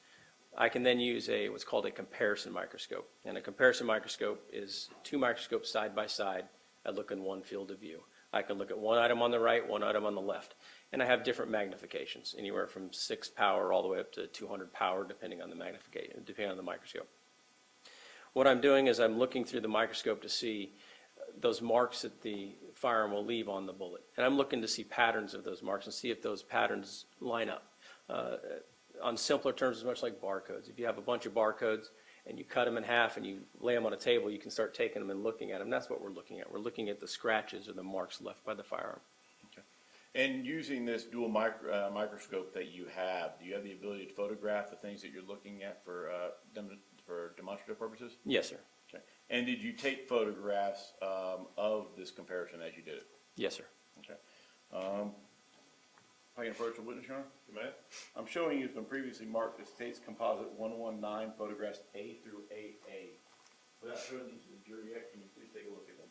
I can then use what's called a comparison microscope. And a comparison microscope is two microscopes side by side. I look in one field of view. I can look at one item on the right, one item on the left. And I have different magnifications, anywhere from 6 power all the way up to 200 power, depending on the magnification, depending on the microscope. What I'm doing is I'm looking through the microscope to see those marks that the firearm will leave on the bullet. And I'm looking to see patterns of those marks and see if those patterns line up. On simpler terms, it's much like barcodes. If you have a bunch of barcodes and you cut them in half and you lay them on a table, you can start taking them and looking at them. That's what we're looking at. We're looking at the scratches or the marks left by the firearm. Okay. And using this dual microscope that you have, do you have the ability to photograph the things that you're looking at for demonstrative purposes? Yes, sir. Okay. And did you take photographs of this comparison as you did it? Yes, sir. Okay. If I can approach the witness, Your Honor? You may. I'm showing you some previously marked as States Composite 119 photographs A through AA. Without showing these to the jury yet, can you please take a look at them?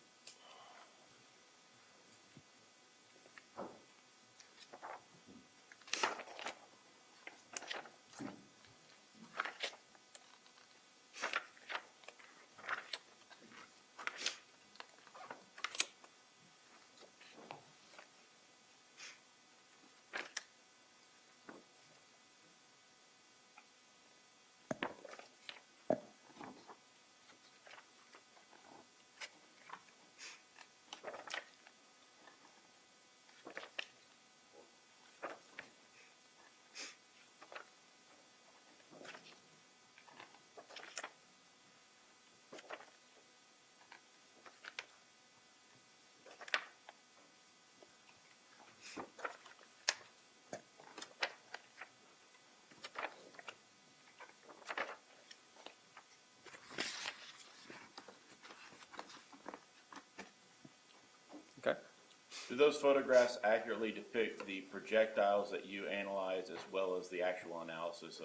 Do those photographs accurately depict the projectiles that you analyzed as well as the actual analysis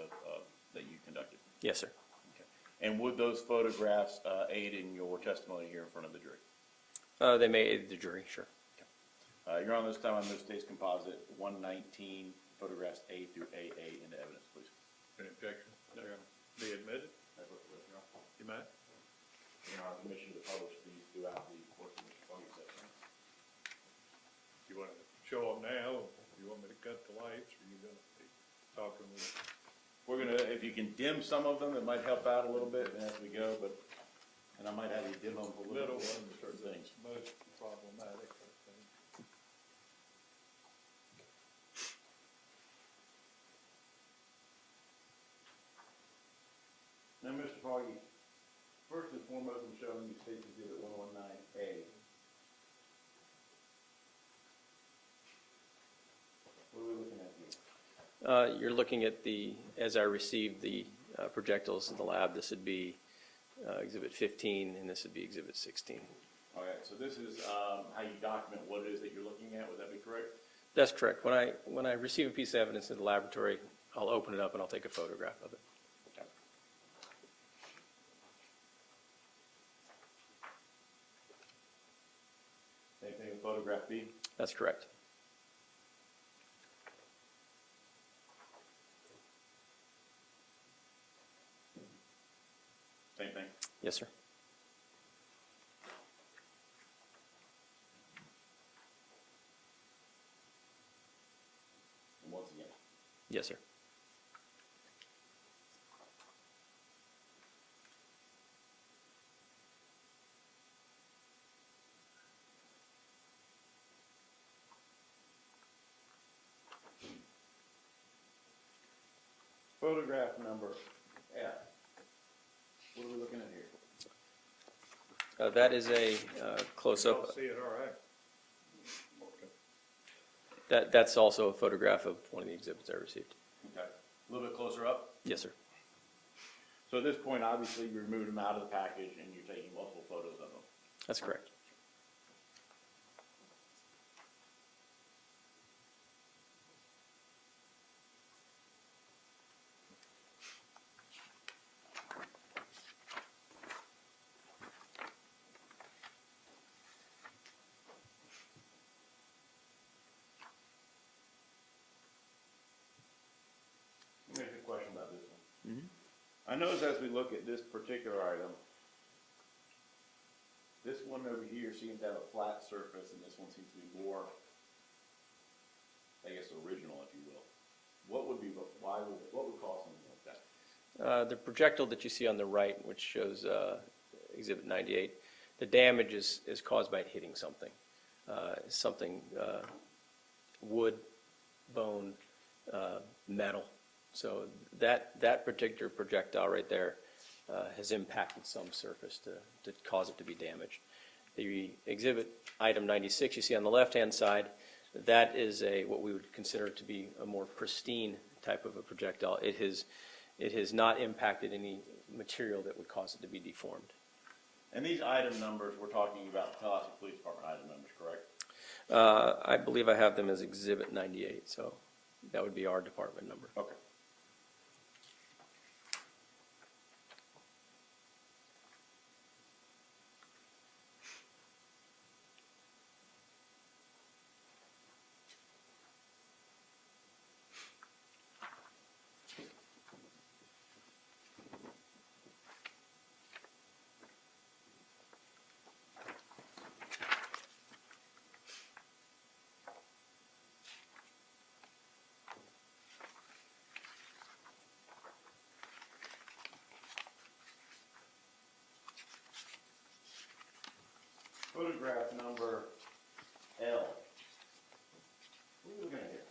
that you conducted? Yes, sir. Okay. And would those photographs aid in your testimony here in front of the jury? They may aid the jury, sure. Your Honor, this time on this case composite 119, photographs A through AA into evidence, please. Any objection? No. Be admitted? You might. Your Honor, permission to publish these throughout the course of Mr. Foggy's testimony. You want to show them now? You want me to cut the lights, or you going to be talking with? We're gonna, if you can dim some of them, it might help out a little bit as we go, but, and I might have you dim them for a little Middle bit. ones are the Things. most problematic, I think. Now, Mr. Foggy, first and foremost, I'm showing you State Exhibit 119A. What are we looking at here? You're looking at as I received the projectiles in the lab, this would be Exhibit 15, and this would be Exhibit 16. All right, so this is how you document what it is that you're looking at. Would that be correct? That's correct. When I receive a piece of evidence in the laboratory, I'll open it up and I'll take a photograph of it. Okay. Same thing with photograph B? That's correct. Same thing? Yes, sir. And once again? Yes, sir. Photograph number F. What are we looking at here? That is a close-up. Y'all see it all right? That's also a photograph of one of the exhibits I received. Okay. A little bit closer up. Yes, sir. So at this point, obviously, you removed them out of the package and you're taking multiple photos of them. That's correct. Let me ask you a question about this one. I notice as we look at this particular item, this one over here seems to have a flat surface, and this one seems to be more, I guess, original, if you will. What would cause something like that? The projectile that you see on the right, which shows Exhibit 98, the damage is caused by it hitting something. Wood, bone, metal. So that particular projectile right there has impacted some surface to cause it to be damaged. The exhibit item 96 you see on the left-hand side, that is what we would consider to be a more pristine type of a projectile. It has not impacted any material that would cause it to be deformed. And these item numbers, we're talking about Tallahassee Police Department item numbers, correct? I believe I have them as Exhibit 98, so that would be our department number. Okay. Photograph number L. What are we looking at here?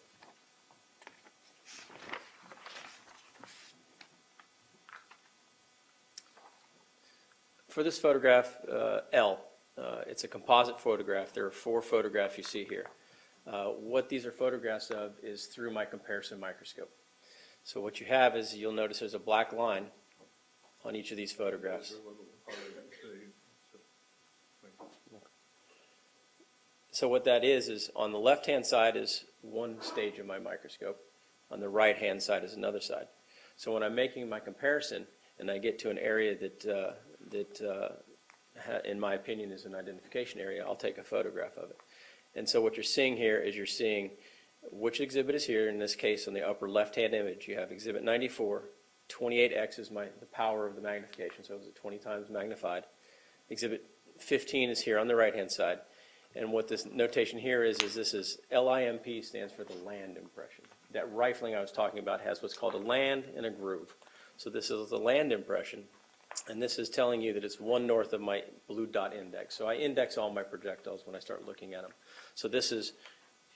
For this photograph, L, it's a composite photograph. There are 4 photographs you see here. What these are photographs of is through my comparison microscope. So what you have is, you'll notice there's a black line on each of these photographs. So what that is on the left-hand side is one stage of my microscope. On the right-hand side is another side. So when I'm making my comparison and I get to an area that in my opinion is an identification area, I'll take a photograph of it. And so what you're seeing here is you're seeing which exhibit is here. In this case, on the upper left-hand image, you have exhibit 94. 28x is the power of the magnification, so it's 20 times magnified. Exhibit 15 is here on the right-hand side. And what this notation here is this is LIMP, stands for the land impression. That rifling I was talking about has what's called a land and a groove. So this is the land impression, and this is telling you that it's 1 north of my blue dot index. So I index all my projectiles when I start looking at them. So this is,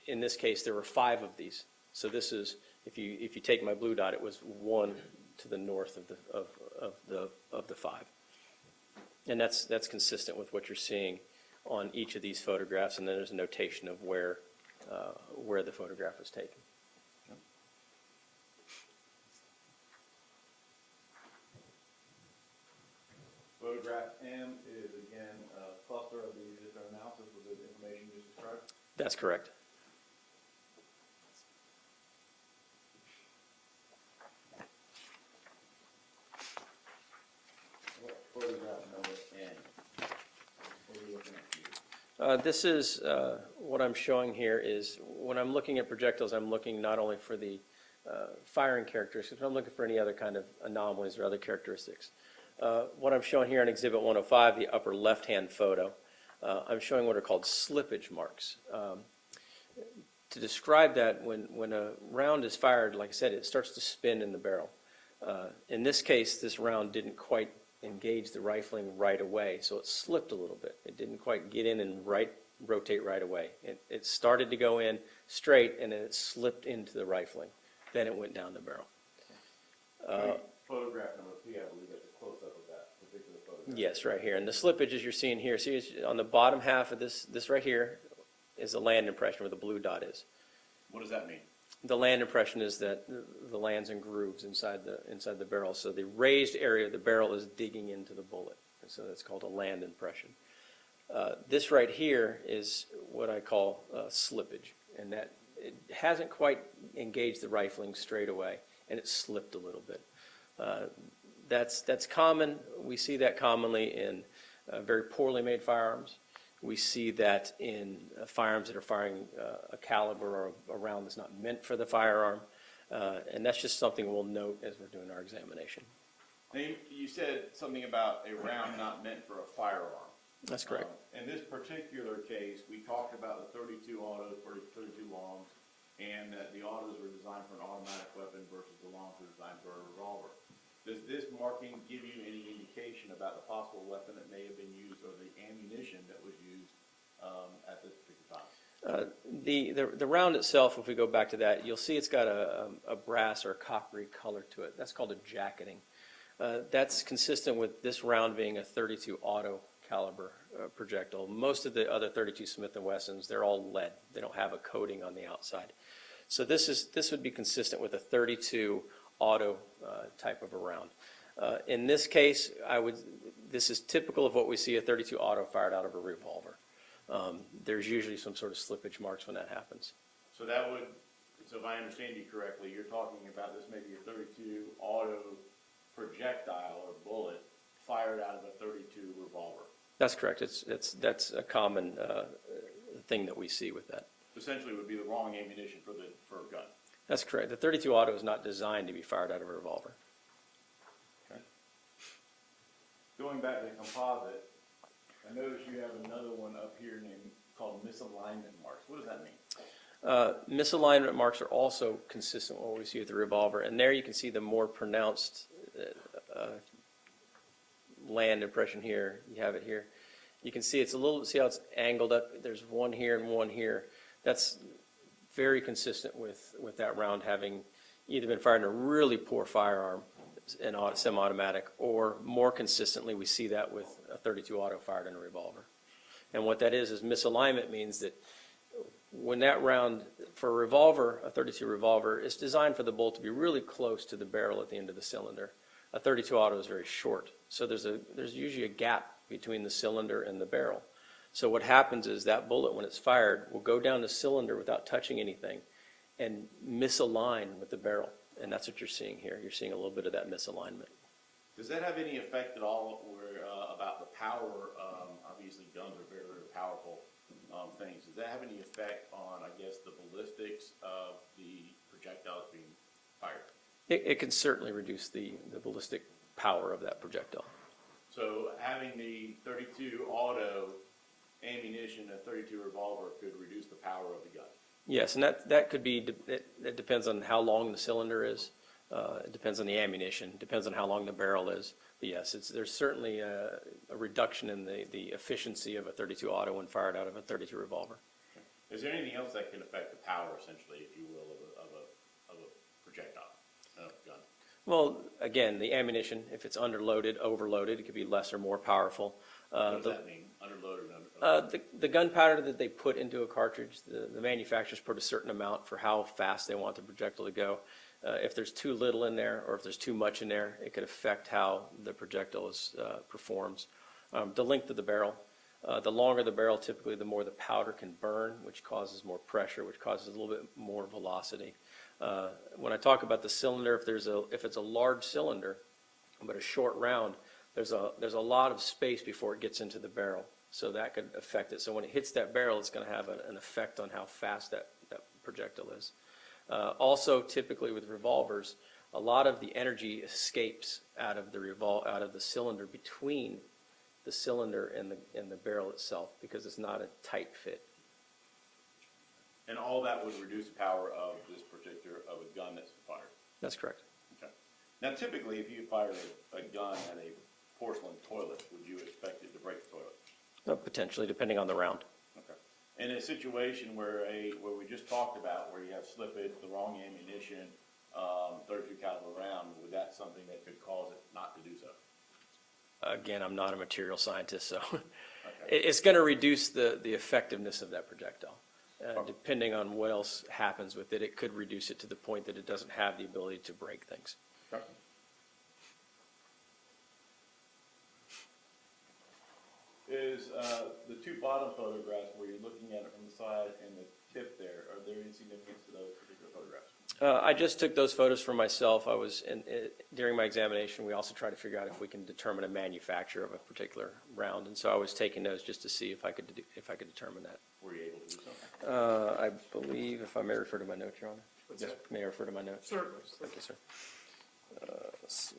in this case, there were 5 of these. So this is, if you take my blue dot, it was 1 to the north of the 5. And that's consistent with what you're seeing on each of these photographs, and then there's a notation of where the photograph was taken. Photograph M is again a cluster of the different analysis with the information just described. That's correct. What photograph number N? What are we looking at here? This is what I'm showing here is when I'm looking at projectiles, I'm looking not only for the firing characteristics, but I'm looking for any other kind of anomalies or other characteristics. What I'm showing here in Exhibit 105, the upper left-hand photo, I'm showing what are called slippage marks. To describe that, when a round is fired, like I said, it starts to spin in the barrel. In this case, this round didn't quite engage the rifling right away, so it slipped a little bit. It didn't quite get in and rotate right away. It started to go in straight, and then it slipped into the rifling. Then it went down the barrel. Photograph number P, I believe that's a close-up of that particular photograph. Yes, right here. And the slippage, as you're seeing here, see on the bottom half of this right here is the land impression where the blue dot is. What does that mean? The land impression is that the lands and grooves inside the barrel. So the raised area of the barrel is digging into the bullet. And so that's called a land impression. This right here is what I call slippage, and that it hasn't quite engaged the rifling straight away, and it slipped a little bit. That's common. We see that commonly in very poorly made firearms. We see that in firearms that are firing a caliber or a round that's not meant for the firearm, and that's just something we'll note as we're doing our examination. Now, you said something about a round not meant for a firearm. That's correct. In this particular case, we talked about the 32 autos, 32 longs, and that the autos were designed for an automatic weapon versus the longs were designed for a revolver. Does this marking give you any indication about the possible weapon that may have been used or the ammunition that was used at this particular time? The round itself, if we go back to that, you'll see it's got a brass or coppery color to it. That's called a jacketing. That's consistent with this round being a 32 auto caliber projectile. Most of the other 32 Smith & Wessons, they're all lead. They don't have a coating on the outside. So this would be consistent with a 32 auto type of a round. In this case, this is typical of what we see a 32 auto fired out of a revolver. There's usually some sort of slippage marks when that happens. So if I understand you correctly, you're talking about this maybe a 32 auto projectile or bullet fired out of a 32 revolver. That's correct. That's a common thing that we see with that. Essentially, it would be the wrong ammunition for a gun. That's correct. The 32 auto is not designed to be fired out of a revolver. Okay. Going back to the composite, I noticed you have another one up here called misalignment marks. What does that mean? Misalignment marks are also consistent with what we see with the revolver, and there you can see the more pronounced land impression here. You have it here. You can see see how it's angled up. There's one here and one here. That's very consistent with that round having either been fired in a really poor firearm, in semi-automatic, or more consistently we see that with a 32 auto fired in a revolver. And what that is misalignment means that when that round, for a revolver, a 32 revolver, is designed for the bolt to be really close to the barrel at the end of the cylinder. A 32 auto is very short, so there's usually a gap between the cylinder and the barrel. So what happens is that bullet, when it's fired, will go down the cylinder without touching anything and misalign with the barrel. And that's what you're seeing here. You're seeing a little bit of that misalignment. Does that have any effect at all where, about the power? Obviously, guns are very, very powerful things. Does that have any effect on, I guess, the ballistics of the projectiles being fired? It can certainly reduce the ballistic power of that projectile. So having the 32 auto ammunition, a 32 revolver could reduce the power of the gun. Yes, and that could be, it depends on how long the cylinder is. It depends on the ammunition, depends on how long the barrel is. But yes, there's certainly a reduction in the efficiency of a 32 auto when fired out of a 32 revolver. Is there anything else that can affect the power, essentially, if you will, of a projectile, gun? Well, again, the ammunition, if it's underloaded, overloaded, it could be less or more powerful. What does that mean, underloaded and underloaded? The gunpowder that they put into a cartridge, the manufacturers put a certain amount for how fast they want the projectile to go. If there's too little in there or if there's too much in there, it could affect how the projectile performs. The length of the barrel, the longer the barrel, typically the more the powder can burn, which causes more pressure, which causes a little bit more velocity. When I talk about the cylinder, if it's a large cylinder but a short round, there's a lot of space before it gets into the barrel, so that could affect it. So when it hits that barrel, it's going to have an effect on how fast that projectile is. Also, typically with revolvers, a lot of the energy escapes out of the cylinder between the cylinder and the barrel itself because it's not a tight fit. And all that would reduce the power of this particular, of a gun that's fired? That's correct. Okay. Now, typically, if you fire a gun at a porcelain toilet, would you expect it to break the toilet? Potentially, depending on the round. Okay. In a situation where we just talked about, where you have slippage, the wrong ammunition, 32 caliber round, would that something that could cause it not to do so? Again, I'm not a material scientist, so Okay. it's going to reduce the effectiveness of that projectile. Depending on what else happens with it, it could reduce it to the point that it doesn't have the ability to break things. Okay. Is the two bottom photographs where you're looking at it from the side and the tip there, are there any significance to those particular photographs? I just took those photos for myself. During my examination, we also tried to figure out if we can determine a manufacturer of a particular round, and so I was taking those just to see if I could determine that. Were you able to do so? I believe, if I may refer to my notes, Your Honor. Yes. May I refer to my notes? Certainly. Thank you, sir. Let's see.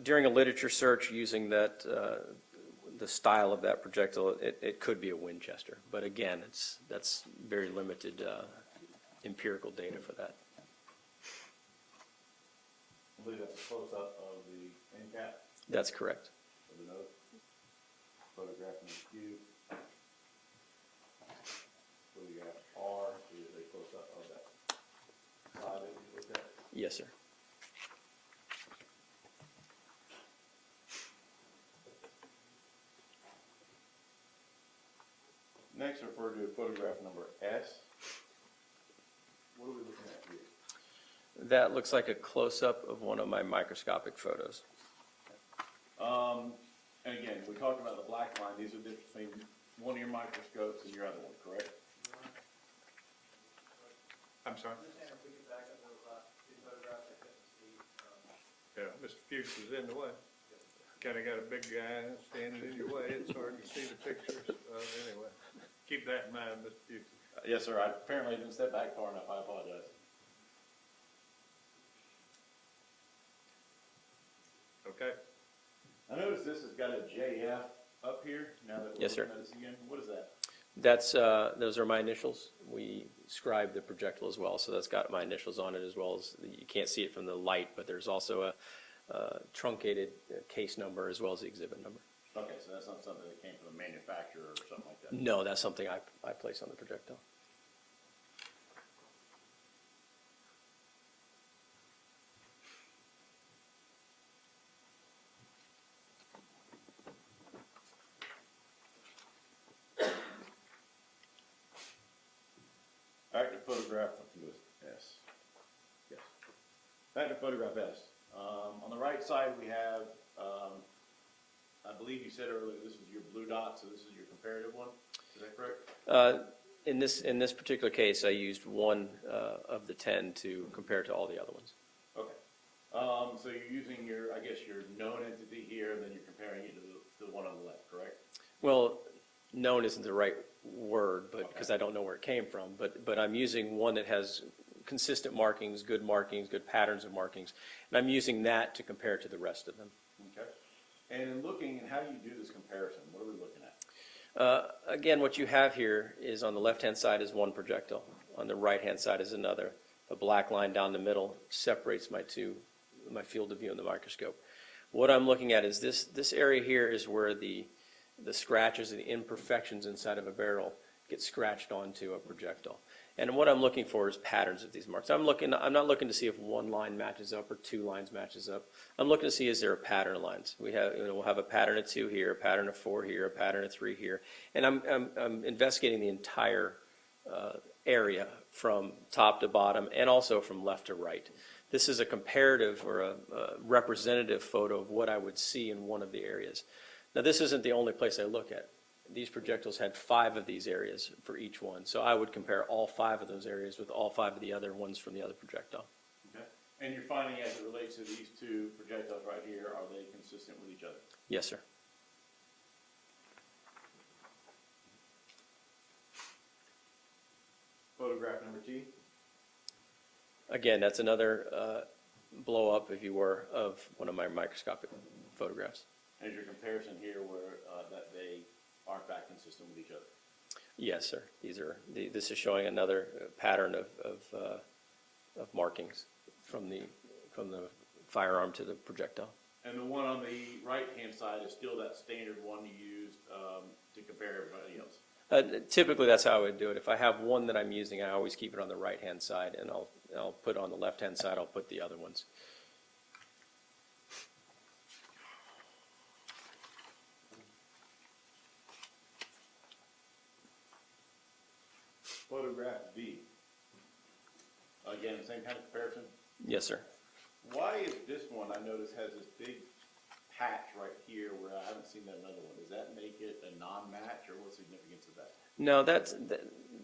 During a literature search using that, the style of that projectile, it could be a Winchester, but again, that's very limited empirical data for that. I believe that's a close-up of the end cap That's correct. of the nose. Photograph in the cube. Photograph R is a close-up of that side that we looked at. Yes, sir. Next, refer to photograph number S. What are we looking at here? That looks like a close-up of one of my microscopic photos. And again, we talked about the black line. These are different between one of your microscopes and your other one, correct? I'm sorry? Yeah, Mr. Fuchs is in the way. Kinda got a big guy standing in your way, it's hard to see the pictures, anyway. Keep that in mind, Mr. Fuchs. Yes, sir. I apparently didn't step back far enough. I apologize. Okay, I noticed this has got a JF up here, now that we're Yes, sir. looking at this again. What is that? Those are my initials. We scribe the projectile as well, so that's got my initials on it as well as, you can't see it from the light, but there's also a truncated case number as well as the exhibit number. Okay, so that's not something that came from the manufacturer or something like that? No, that's something I place on the projectile. Back to photograph, I think it was S. Yes. Back to photograph S. On the right side, we have, I believe you said earlier, this is your blue dot, so this is your comparative one. Is that correct? In this particular case, I used one of the 10 to compare to all the other ones. Okay. So you're using your, I guess, your known entity here, and then you're comparing it to the one on the left, correct? Well, known isn't the right word, but Okay. because I don't know where it came from. But I'm using one that has consistent markings, good patterns of markings, and I'm using that to compare to the rest of them. Okay. And in looking, and how do you do this comparison? What are we looking at? Again, what you have here is on the left-hand side is one projectile. On the right-hand side is another. A black line down the middle separates my field of view in the microscope. What I'm looking at is this area here is where the scratches and the imperfections inside of a barrel get scratched onto a projectile. And what I'm looking for is patterns of these marks. I'm not looking to see if one line matches up or two lines matches up. I'm looking to see, is there a pattern of lines? We'll have a pattern of 2 here, a pattern of 4 here, a pattern of 3 here. And I'm investigating the entire area from top to bottom and also from left to right. This is a comparative or a representative photo of what I would see in one of the areas. Now, this isn't the only place I look at. These projectiles had 5 of these areas for each one. So I would compare all 5 of those areas with all 5 of the other ones from the other projectile. Okay. And you're finding as it relates to these 2 projectiles right here, are they consistent with each other? Yes, sir. Photograph number T. Again, that's another blow up, if you were, of one of my microscopic photographs. And is your comparison here where that they aren't that consistent with each other? Yes, sir. This is showing another pattern of markings from the firearm to the projectile. And the one on the right-hand side is still that standard one you used to compare everybody else? Typically, that's how I would do it. If I have one that I'm using, I always keep it on the right-hand side, and I'll put on the left-hand side, I'll put the other ones. Photograph B. Again, same kind of comparison? Yes, sir. Why is this one, I notice, has this big patch right here where I haven't seen that in another one? Does that make it a non-match, or what's the significance of that? No,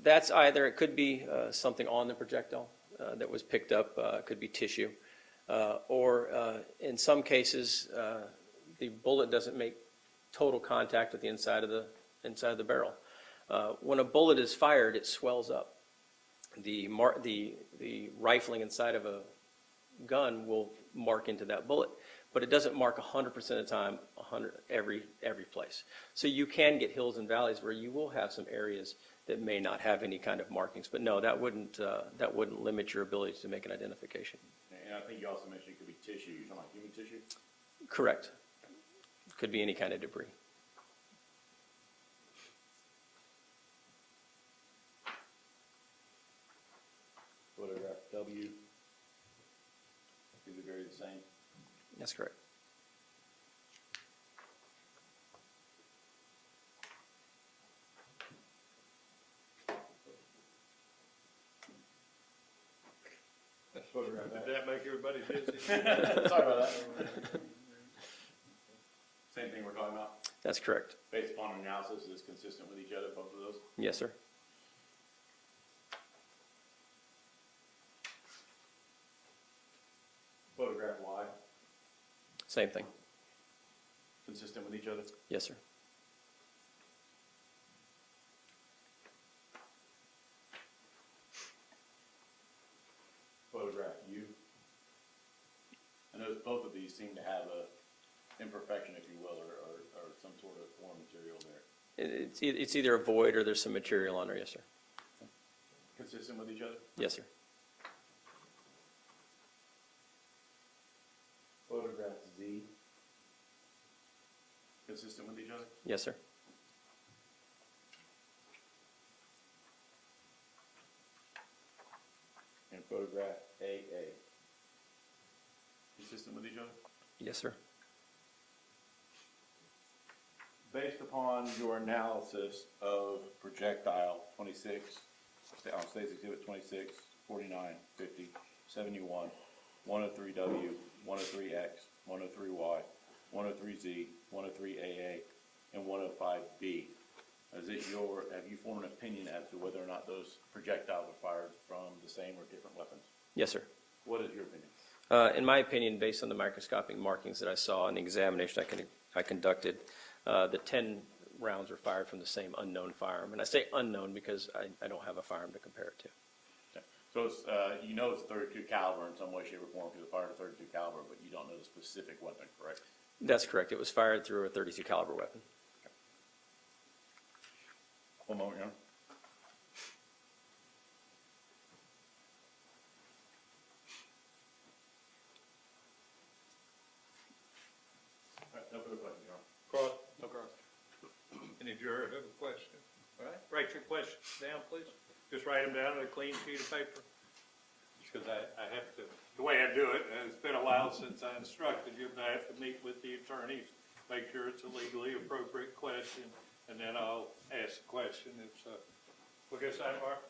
that's either, it could be something on the projectile that was picked up, could be tissue, or in some cases, the bullet doesn't make total contact with the inside of the barrel. When a bullet is fired, it swells up. The rifling inside of a gun will mark into that bullet, but it doesn't mark 100% of the time, every place. So you can get hills and valleys where you will have some areas that may not have any kind of markings, but no, that wouldn't limit your ability to make an identification. And I think you also mentioned it could be tissue. You're talking about human tissue? Correct. Could be any kind of debris. Photograph W. Is it very the same? That's correct. Photograph Did that make everybody dizzy? Sorry about that. Same thing we're talking about? That's correct. Based upon analysis, is consistent with each other, both of those? Yes, sir. Photograph Y, Same thing. consistent with each other? Yes, sir. Photograph U. I notice both of these seem to have a imperfection, if you will, or some sort of foreign material there. It's either a void or there's some material on there. Yes, sir. Consistent with each other? Yes, sir. Photograph Z. Consistent with each other? Yes, sir. And photograph AA. Consistent with each other? Yes, sir. Based upon your analysis of projectile 26, Stays Exhibit 26, 49, 50, 71, 103W, 103 103Z, 103AA, and 105B. Have you formed an opinion as to whether or not those projectiles are fired from the same or different weapons? Yes, sir. What is your opinion? In my opinion, based on the microscopic markings that I saw in the examination I conducted, the 10 rounds were fired from the same unknown firearm. And I say unknown because I don't have a firearm to compare it to. Okay. So it's, you know it's a 32 caliber in some way, shape, or form because it fired a 32 caliber, but you don't know the specific weapon, correct? That's correct. It was fired through a 32 caliber weapon. One moment, Your Honor. All right, no further questions, Your Honor. Cross? No cross. Any juror have a question? All right, write your questions down, please. Just write them down on a clean sheet of paper. Because I have to, the way I do it, and it's been a while since I instructed you, but I have to meet with the attorneys, make sure it's a legally appropriate question, and then I'll ask the question. It's, we'll get sidebar.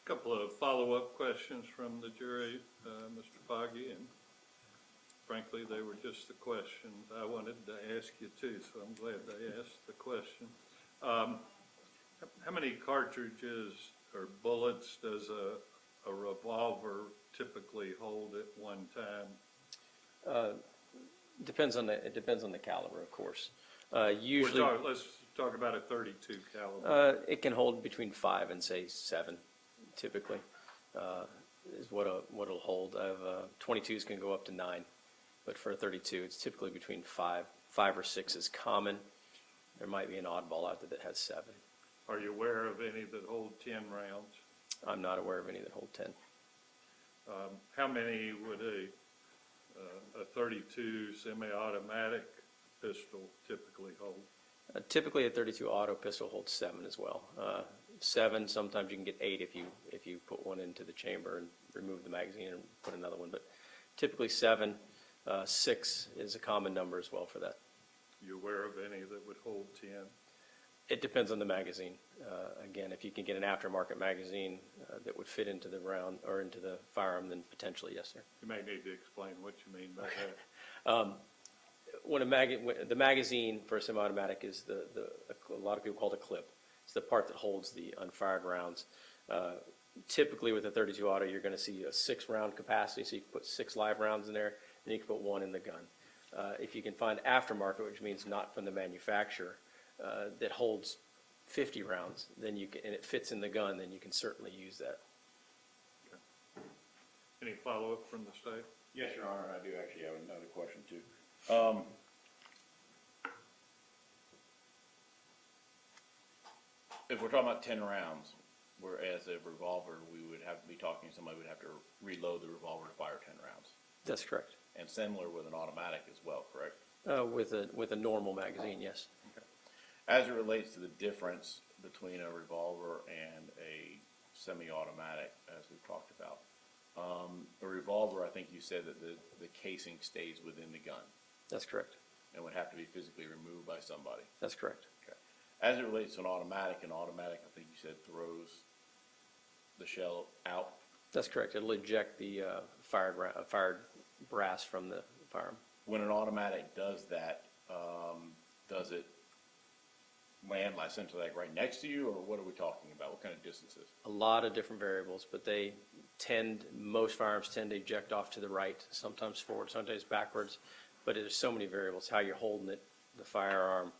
Couple of follow-up questions from the jury, Mr. Foggy, and frankly, they were just the questions I wanted to ask you too, so I'm glad they asked the question. How many cartridges or bullets does a revolver typically hold at one time? It depends on the caliber, of course. Usually, let's talk about a 32 caliber. It can hold between 5 and say 7. Typically, is what it'll hold. 22s can go up to 9, but for a 32, it's typically between 5. 5 or 6 is common. There might be an oddball out there that has 7. Are you aware of any that hold 10 rounds? I'm not aware of any that hold 10. How many would a 32 semi-automatic pistol typically hold? Typically, a 32 auto pistol holds 7 as well. 7, sometimes you can get 8 if you put one into the chamber and remove the magazine and put another one. But typically 7, 6 is a common number as well for that. You aware of any that would hold 10? It depends on the magazine. Again, if you can get an aftermarket magazine that would fit into the round or into the firearm, then potentially yes, sir. You may need to explain what you mean by that. When the magazine for a semi-automatic is a lot of people call it a clip. It's the part that holds the unfired rounds. Typically with a 32 auto, you're going to see a 6-round capacity, so you can put 6 live rounds in there, and you can put 1 in the gun. If you can find aftermarket, which means not from the manufacturer, that holds 50 rounds, then you can, and it fits in the gun, then you can certainly use that. Any follow-up from the state? Yes, Your Honor, I do actually have another question too. If we're talking about 10 rounds, whereas a revolver, we would have to be talking, somebody would have to reload the revolver to fire 10 rounds. That's correct. And similar with an automatic as well, correct? With a normal magazine, yes. Okay. As it relates to the difference between a revolver and a semi-automatic, as we've talked about, a revolver, I think you said that the casing stays within the gun That's correct. and would have to be physically removed by somebody. That's correct. Okay. As it relates to an automatic, I think you said throws the shell out. That's correct. It'll eject the fired brass from the firearm. When an automatic does that, does it land essentially like right next to you, or what are we talking about? What kind of distances? A lot of different variables, but most firearms tend to eject off to the right, sometimes forward, sometimes backwards. But there's so many variables, how you're holding it, the firearm,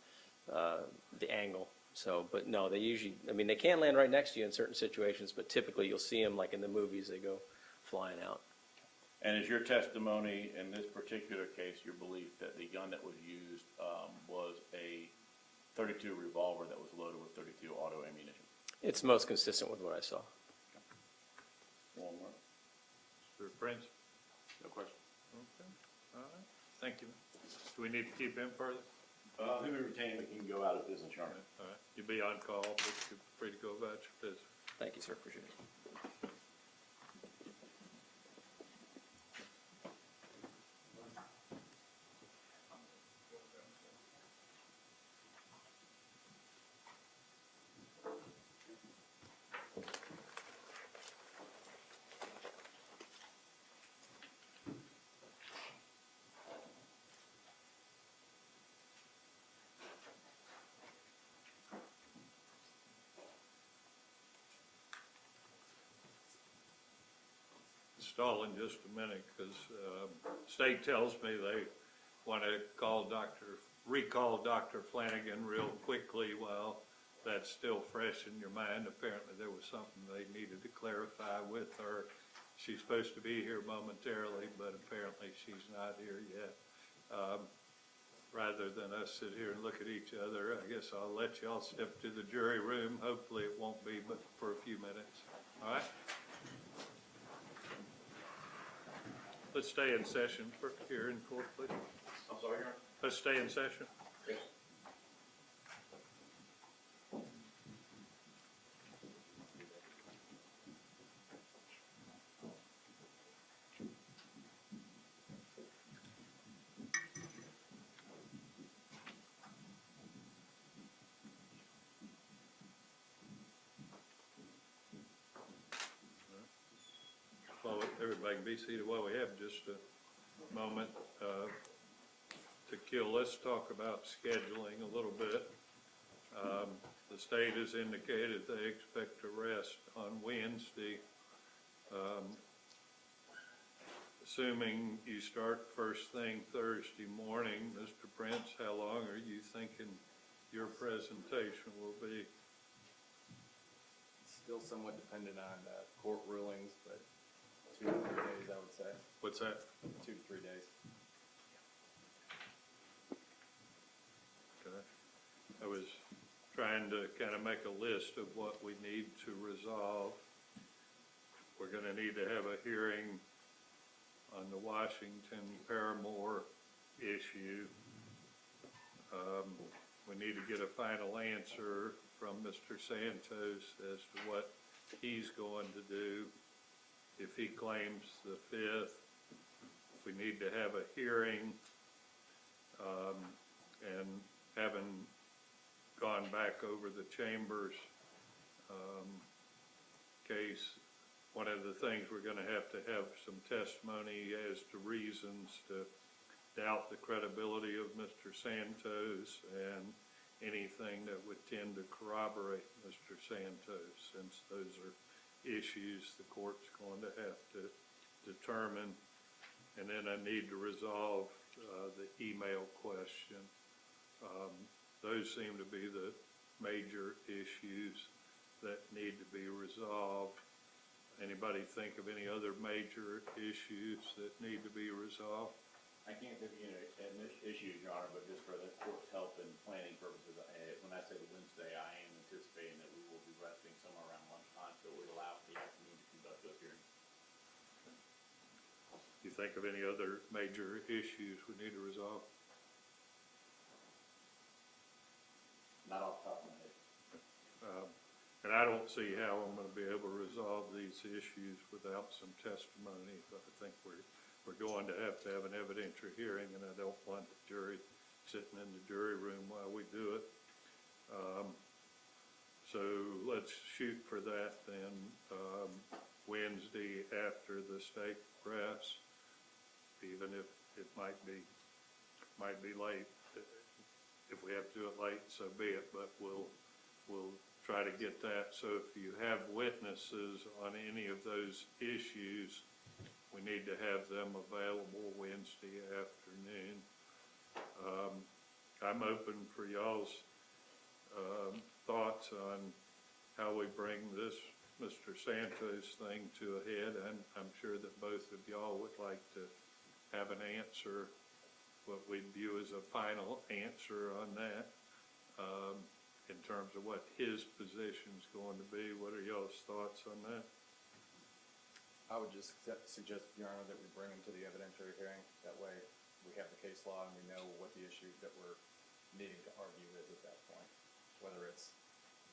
the angle. So, but no, they can land right next to you in certain situations, but typically you'll see them like in the movies, they go flying out. And is your testimony in this particular case your belief that the gun that was used was a 32 revolver that was loaded with 32 auto ammunition? It's most consistent with what I saw. One more. Mr. Prince? No question. Okay, all right, thank you. Do we need to keep him further? Who we retain, we can go out of business, Your Honor. All right, you'll be on call, but you're free to go about your business. Thank you, sir. Appreciate it. Stall in just a minute, because state tells me they want to recall Dr. Flanagan real quickly while that's still fresh in your mind. Apparently there was something they needed to clarify with her. She's supposed to be here momentarily, but apparently she's not here yet. Rather than us sit here and look at each other, I guess I'll let y'all step to the jury room. Hopefully it won't be but for a few minutes. All right? Let's stay in session for here in court, please. I'm sorry, Your Honor? Let's stay in session. Yes. While everybody can be seated while we have just a moment to kill, let's talk about scheduling a little bit. The state has indicated they expect arrest on Wednesday. Assuming you start first thing Thursday morning, Mr. Prince, how long are you thinking your presentation will be? Still somewhat dependent on court rulings, but 2 to 3 days, I would say. What's that? 2 to 3 days. Okay. I was trying to kind of make a list of what we need to resolve. We're going to need to have a hearing on the Washington Paramore issue. We need to get a final answer from Mr. Santos as to what he's going to do. If he claims the 5th, we need to have a hearing, and having gone back over the Chambers case, one of the things we're going to have some testimony as to reasons to doubt the credibility of Mr. Santos and anything that would tend to corroborate Mr. Santos, since those are issues the court's going to have to determine. And then I need to resolve the email question. Those seem to be the major issues that need to be resolved. Anybody think of any other major issues that need to be resolved? I can't think of any issues, Your Honor, but just for the court's help and planning purposes, when I say Wednesday, I am anticipating that we will be resting somewhere around lunchtime, so it would allow the afternoon to conduct those hearings. Do you think of any other major issues we need to resolve? Not off the top of my head. And I don't see how I'm going to be able to resolve these issues without some testimony. But I think we're going to have an evidentiary hearing, and I don't want the jury sitting in the jury room while we do it. So let's shoot for that then, Wednesday after the state press, even if it might be late. If we have to do it late, so be it, but we'll try to get that. So if you have witnesses on any of those issues, we need to have them available Wednesday afternoon. I'm open for y'all's thoughts on how we bring this Mr. Santos thing to a head. I'm sure that both of y'all would like to have an answer, what we view as a final answer on that, in terms of what his position's going to be. What are y'all's thoughts on that? I would just suggest, Your Honor, that we bring him to the evidentiary hearing. That way we have the case law and we know what the issue that we're needing to argue is at that point, whether it's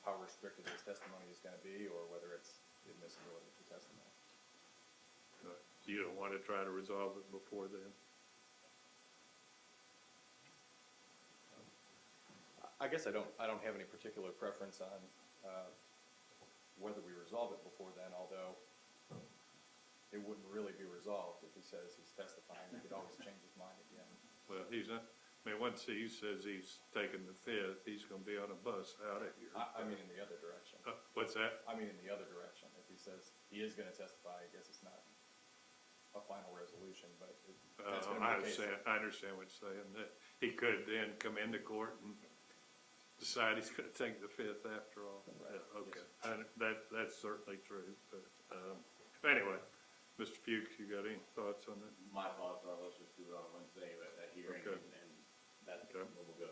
how restricted his testimony is going to be or whether it's the admissibility of the testimony. You don't want to try to resolve it before then? I guess I don't have any particular preference on whether we resolve it before then, although it wouldn't really be resolved if he says he's testifying. He could always change his mind again. Well, he's not. I mean, once he says he's taking the 5th, he's going to be on a bus out of here. I mean in the other direction. What's that? I mean in the other direction. If he says he is going to testify, I guess it's not a final resolution, but that's going to be the case. I understand what you're saying. That he could then come into court and decide he's going to take the 5th after all. Right. Okay, that's certainly true. But anyway, Mr. Fuchs, you got any thoughts on that? My thoughts are, let's just do it on Wednesday, that hearing, Okay. and that's Okay. where we'll go.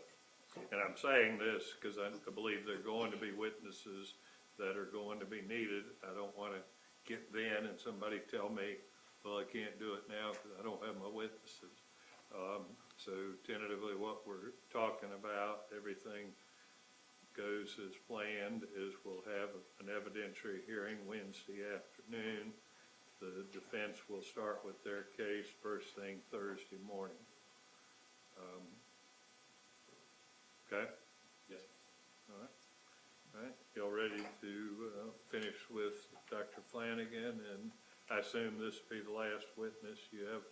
And I'm saying this because I believe there are going to be witnesses that are going to be needed. I don't want to get then and somebody tell me, well, I can't do it now because I don't have my witnesses. So tentatively what we're talking about, everything goes as planned, is we'll have an evidentiary hearing Wednesday afternoon. The defense will start with their case first thing Thursday morning. Okay? Yes. All right. All right. Y'all ready to finish with Dr. Flanagan? And I assume this will be the last witness you have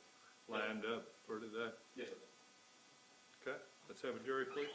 lined up for today? Yes, sir. Okay. Let's have a jury, please.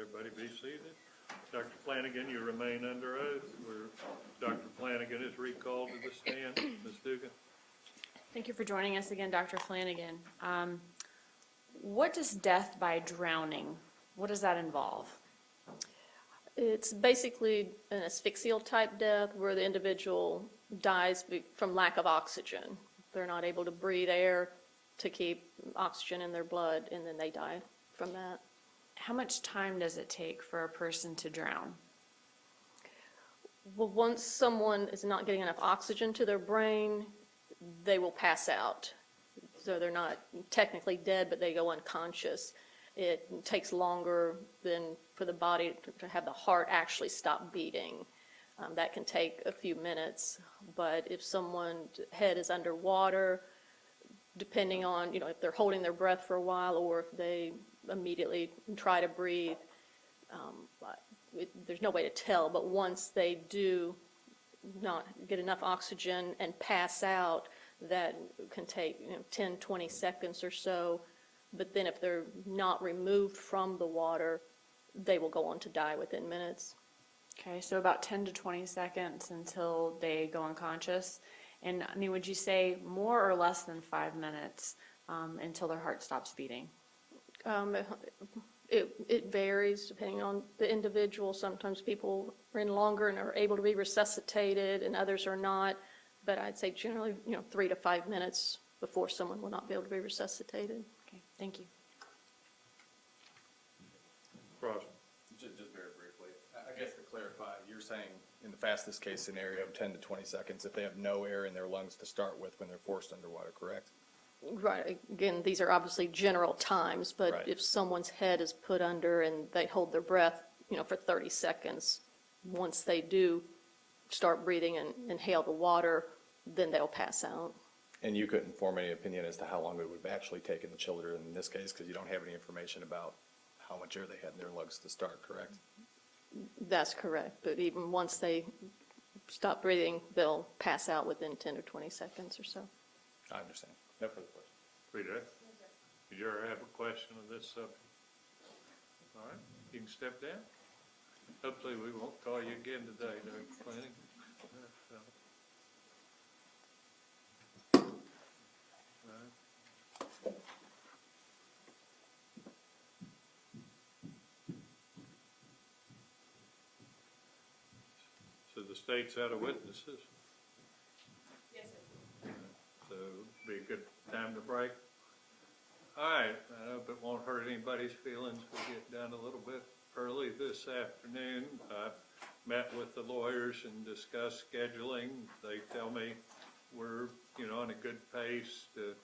everybody be seated. Dr. Flanagan, you remain under oath. Dr. Flanagan is recalled to the stand. Ms. Dugan. Thank you for joining us again, Dr. Flanagan. What does death by drowning, what does that involve? It's basically an asphyxial type death where the individual dies from lack of oxygen. They're not able to breathe air to keep oxygen in their blood, and then they die from that. How much time does it take for a person to drown? Well, once someone is not getting enough oxygen to their brain, they will pass out. So they're not technically dead, but they go unconscious. It takes longer than for the body to have the heart actually stop beating. That can take a few minutes, but if someone's head is underwater, depending on, if they're holding their breath for a while or if they immediately try to breathe, there's no way to tell, but once they do not get enough oxygen and pass out, that can take 10, 20 seconds or so. But then if they're not removed from the water, they will go on to die within minutes. Okay, so about 10 to 20 seconds until they go unconscious. And I mean, would you say more or less than 5 minutes until their heart stops beating? It varies depending on the individual. Sometimes people are in longer and are able to be resuscitated, and others are not. But I'd say generally, 3 to 5 minutes before someone will not be able to be resuscitated. Okay, thank you. Cross. Just very briefly, I guess to clarify, you're saying in the fastest case scenario, 10 to 20 seconds, if they have no air in their lungs to start with when they're forced underwater, correct? Right. Again, these are obviously general times, but Right. if someone's head is put under and they hold their breath, for 30 seconds, once they do start breathing and inhale the water, then they'll pass out. And you couldn't form any opinion as to how long it would have actually taken the children in this case, because you don't have any information about how much air they had in their lungs to start, correct? That's correct. But even once they stop breathing, they'll pass out within 10 or 20 seconds or so. I understand. No further questions. Rita, did you ever have a question on this subject? All right, you can step down. Hopefully we won't call you again today, Dr. Flanagan. So the state's out of witnesses? Yes, sir. So be a good time to break. All right, I hope it won't hurt anybody's feelings. We'll get done a little bit early this afternoon. I've met with the lawyers and discussed scheduling. They tell me we're, on a good pace to,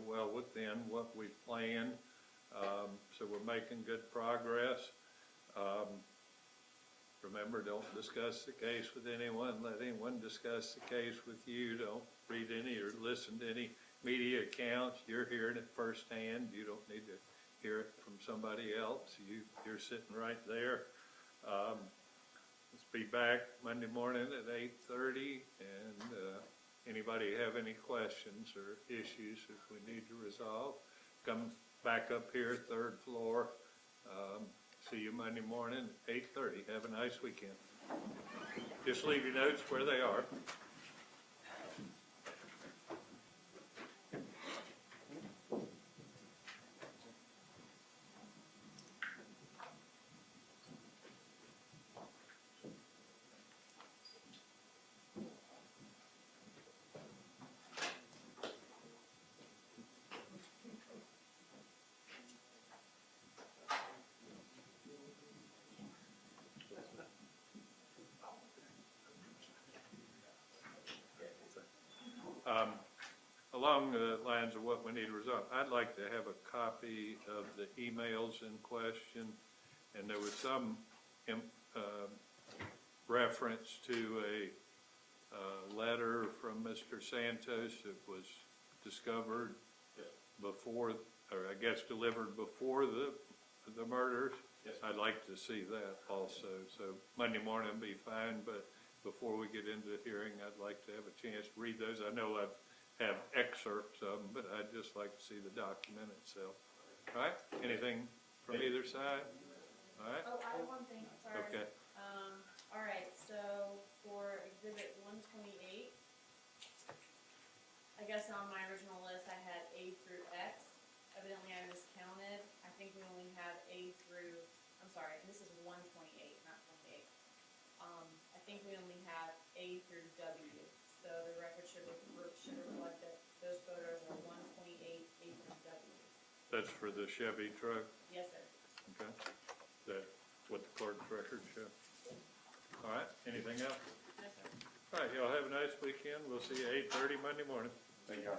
well within what we planned. So we're making good progress. Remember, don't discuss the case with anyone. Let anyone discuss the case with you. Don't read any or listen to any media accounts. You're hearing it firsthand. You don't need to hear it from somebody else. You're sitting right there. Let's be back Monday morning at 8:30. And anybody have any questions or issues that we need to resolve, come back up here, third floor. See you Monday morning at 8:30. Have a nice weekend. Just leave your notes where they are. Along the lines of what we need to resolve, I'd like to have a copy of the emails in question, and there was some reference to a letter from Mr. Santos that was discovered before, or I guess delivered before the murders. Yes. I'd like to see that also. So Monday morning will be fine, but before we get into the hearing, I'd like to have a chance to read those. I know I have excerpts of them, but I'd just like to see the document itself. All right? Anything from either side? All right, Oh, I have one thing, sorry. okay. All right, so for exhibit 128, I guess on my original list, I had A through X. Evidently, I miscounted. I think we only have A through, I'm sorry, this is 128, not 28. I think we only have A through W. So the record should reflect that those photos are 128, A through W. That's for the Chevy truck, Yes, sir. okay? Is that what the clerk's record show? All right, anything else? Yes, sir. All right, y'all have a nice weekend. We'll see you 8:30 Monday morning. Thank you.